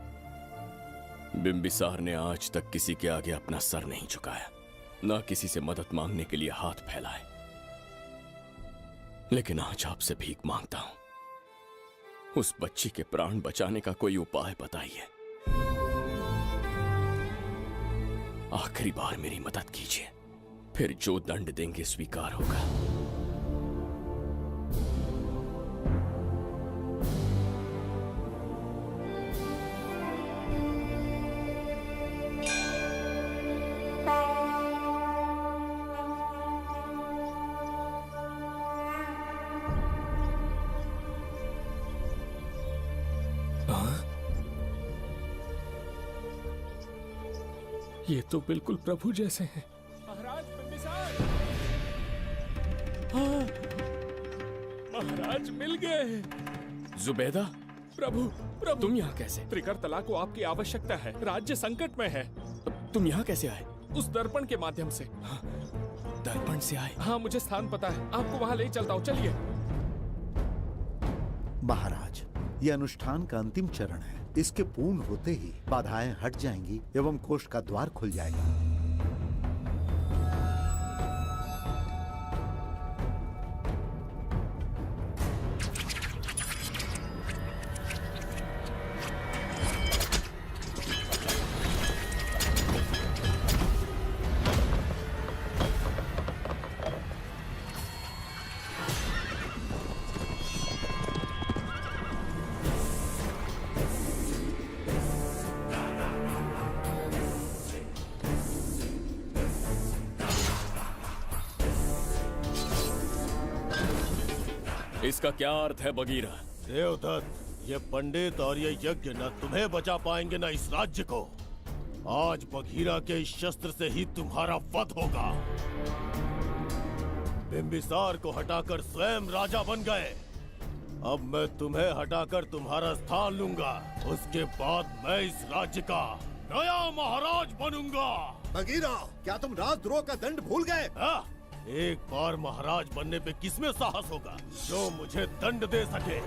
बिम्बिसार ने आज तक किसी के आगे अपना सर नहीं झुकाया, ना किसी से मदद मांगने के लिए हाथ फैलाए, लेकिन आज आपसे भीख मांगता हूं। उस बच्ची के प्राण बचाने का कोई उपाय बताइए। आखिरी बार मेरी मदद कीजिए, फिर जो दंड देंगे स्वीकार होगा। ये तो बिल्कुल प्रभु जैसे हैं। महाराज बिम्बिसार! हाँ, महाराज मिल गए। जुबैदा, प्रभु, प्रभु, तुम यहाँ कैसे? त्रिकर्तला को आपकी आवश्यकता है, राज्य संकट में है। तुम यहाँ कैसे आए? उस दर्पण के माध्यम से। हाँ, दर्पण से आए? हाँ, मुझे स्थान पता है, आपको वहाँ ले चलता हूँ, चलिए। महाराज, ये अनुष्ठान का अंतिम चरण है। इसके पूर्ण होते ही बाधाएं हट जाएंगी एवं कोष का द्वार खुल जाएगा। इसका क्या अर्थ है बगीरा? देवदत्त, ये पंडित और ये यज्ञ न तुम्हें बचा पाएंगे न इस राज्य को। आज बगीरा के इस शस्त्र से ही तुम्हारा वध होगा। बिंबिसार को हटाकर स्वयं राजा बन गए। अब मैं तुम्हें हटाकर तुम्हारा स्थान लूंगा। उसके बाद मैं इस राज्य का नया महाराज बनूंगा। बगीरा, क्या तुम राजद्रोह का दंड भूल गए? एक बार महाराज बनने पे किसमें साहस होगा जो मुझे दंड दे सके?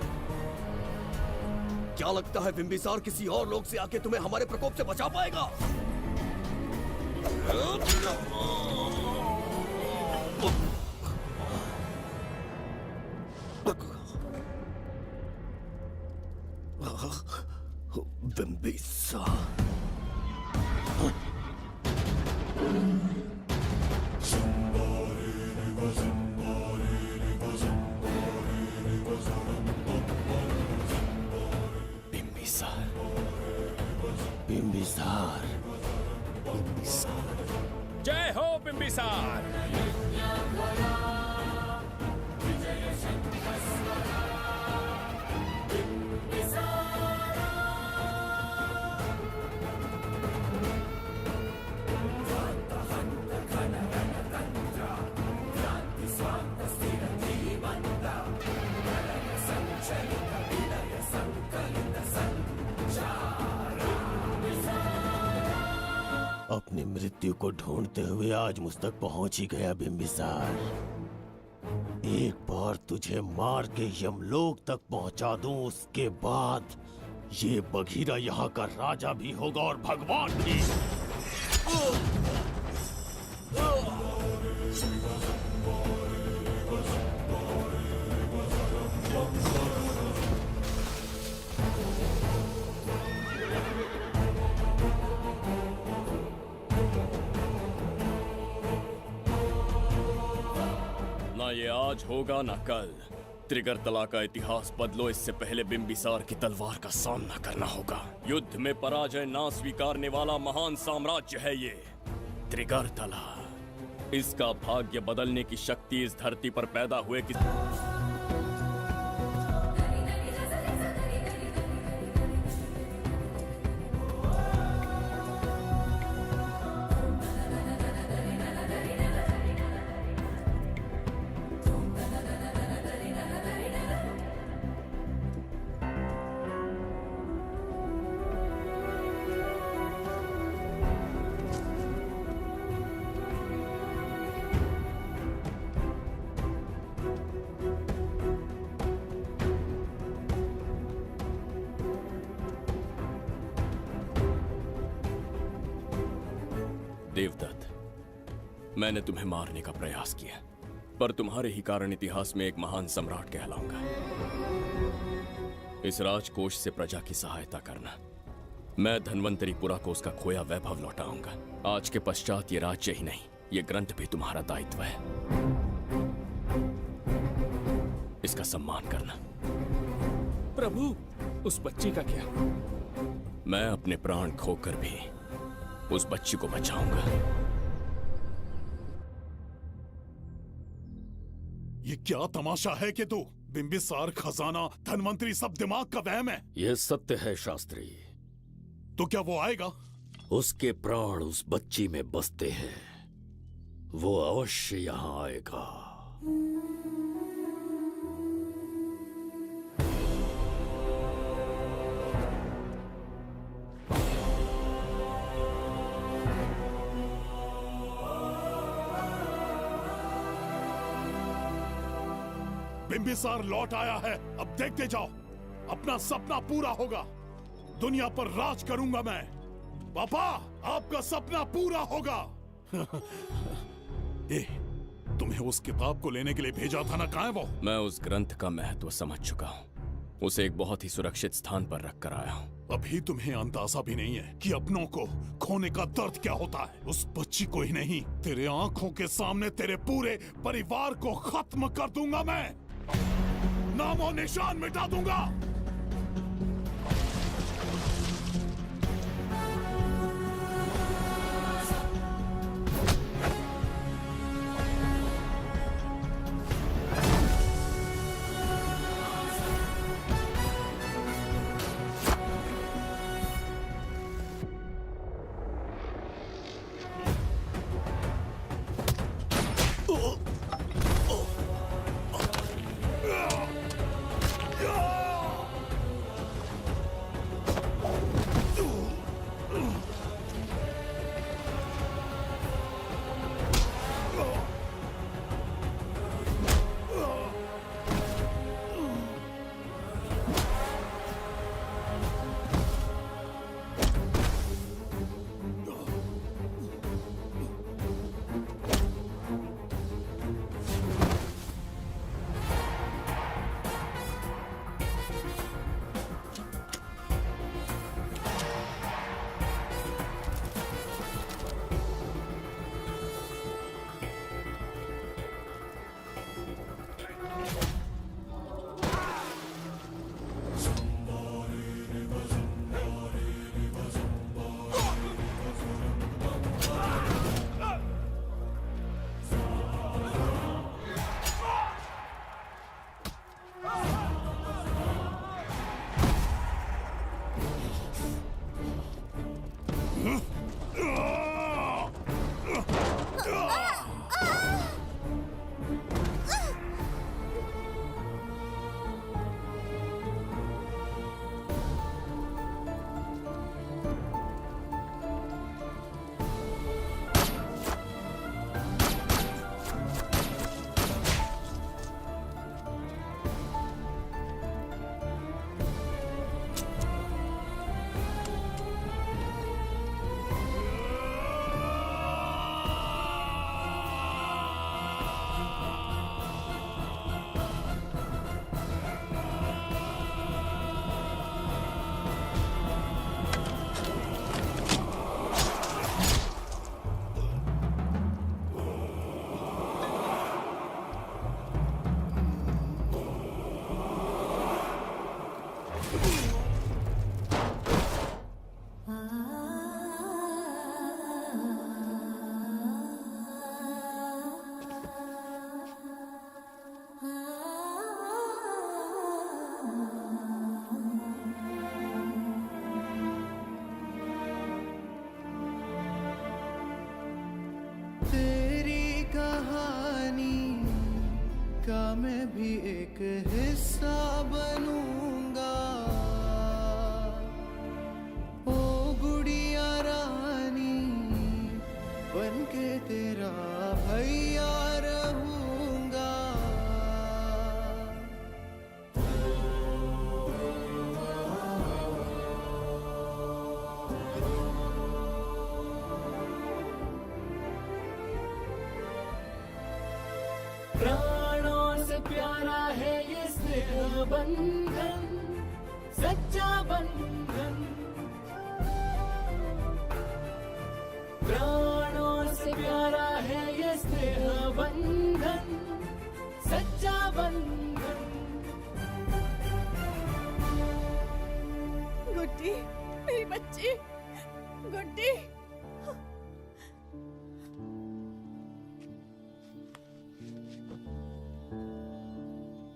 क्या लगता है बिंबिसार किसी और लोग से आके तुम्हें हमारे प्रकोप से बचा पाएगा? बिंबिसार बिंबिसार जय हो बिंबिसार। अपनी मृत्यु को ढूंढते हुए आज मुझ तक पहुंच ही गया बिंबिसार। एक बार तुझे मार के यमलोक तक पहुंचा दूं, उसके बाद ये बघीरा यहाँ का राजा भी होगा और भगवान भी। ना ये आज होगा ना कल। त्रिगर्तला का इतिहास बदलो, इससे पहले बिंबिसार की तलवार का सामना करना होगा। युद्ध में पराजय ना स्वीकारने वाला महान साम्राज्य है ये त्रिगर्तला। इसका भाग्य बदलने की शक्ति इस धरती पर पैदा हुए कि देवदत्त, मैंने तुम्हें मारने का प्रयास किया, पर तुम्हारे ही कारण इतिहास में एक महान सम्राट कहलाऊंगा। इस राजकोष से प्रजा की सहायता करना। मैं धन्वंतरीपुरा को उसका खोया वैभव लौटाऊंगा। आज के पश्चात ये राज्य ही नहीं, ये ग्रंथ भी तुम्हारा दायित्व है। इसका सम्मान करना। प्रभु, उस बच्ची का क्या? मैं अपने प्राण खोकर भी उस बच्ची को बचाऊंगा। ये क्या तमाशा है कि तू बिंबिसार, खजाना, धनवंतरी सब दिमाग का वहम है? यह सत्य है शास्त्री। तो क्या वो आएगा? उसके प्राण उस बच्ची में बसते हैं, वो अवश्य यहाँ आएगा। बिंबिसार लौट आया है, अब देखते जाओ। अपना सपना पूरा होगा। दुनिया पर राज करूंगा मैं। पापा, आपका सपना पूरा होगा। तुम्हें उस किताब को लेने के लिए भेजा था ना, कहाँ है वो? मैं उस ग्रंथ का महत्व समझ चुका हूँ। उसे एक बहुत ही सुरक्षित स्थान पर रख कर आया हूँ। अभी तुम्हें अंदाजा भी नहीं है कि अपनों को खोने का दर्द क्या होता है। उस बच्ची को ही नहीं, तेरे आंखों के सामने तेरे पूरे परिवार को खत्म कर दूंगा मैं। नामो निशान मिटा दूंगा। का मैं भी एक हिस्सा बनूंगा। ओ गुड़िया रानी बनके तेरा भैया रहूंगा। प्राणों से प्यारा है ये स्नेह बंधन, सच्चा बंधन। प्राणों से प्यारा है ये स्नेह बंधन, सच्चा बंधन। गुड्डी, मेरी बच्ची, गुड्डी।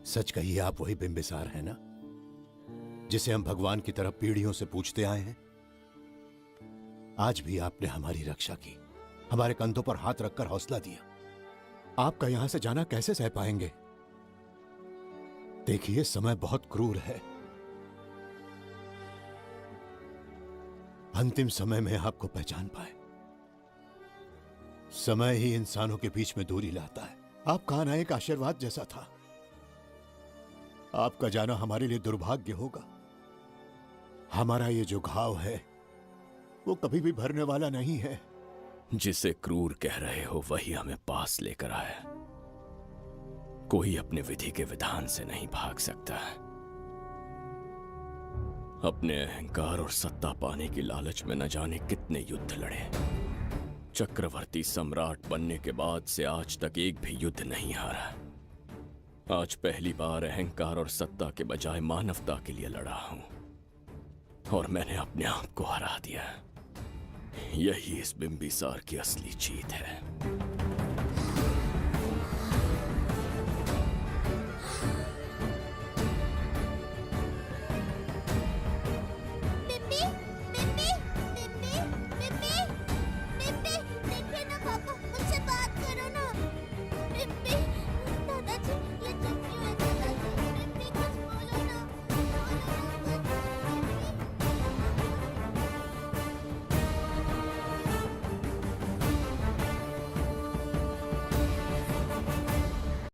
सच कहिए, आप वही बिंबिसार हैं ना, जिसे हम भगवान की तरफ पीढ़ियों से पूछते आए हैं? आज भी आपने हमारी रक्षा की, हमारे कंधों पर हाथ रखकर हौसला दिया। आपका यहां से जाना कैसे सह पाएंगे? देखिए, समय बहुत क्रूर है। अंतिम समय में आपको पहचान पाए। समय ही इंसानों के बीच में दूरी लाता है। आपका आना एक आशीर्वाद जैसा था। आपका जाना हमारे लिए दुर्भाग्य होगा। हमारा ये जो घाव है वो कभी भी भरने वाला नहीं है। जिसे क्रूर कह रहे हो वही हमें पास लेकर आया। कोई अपने विधि के विधान से नहीं भाग सकता। अपने अहंकार और सत्ता पाने की लालच में न जाने कितने युद्ध लड़े। चक्रवर्ती सम्राट बनने के बाद से आज तक एक भी युद्ध नहीं हारा। आज पहली बार अहंकार और सत्ता के बजाय मानवता के लिए लड़ा हूं, और मैंने अपने आप को हरा दिया। यही इस बिंबिसार की असली जीत है।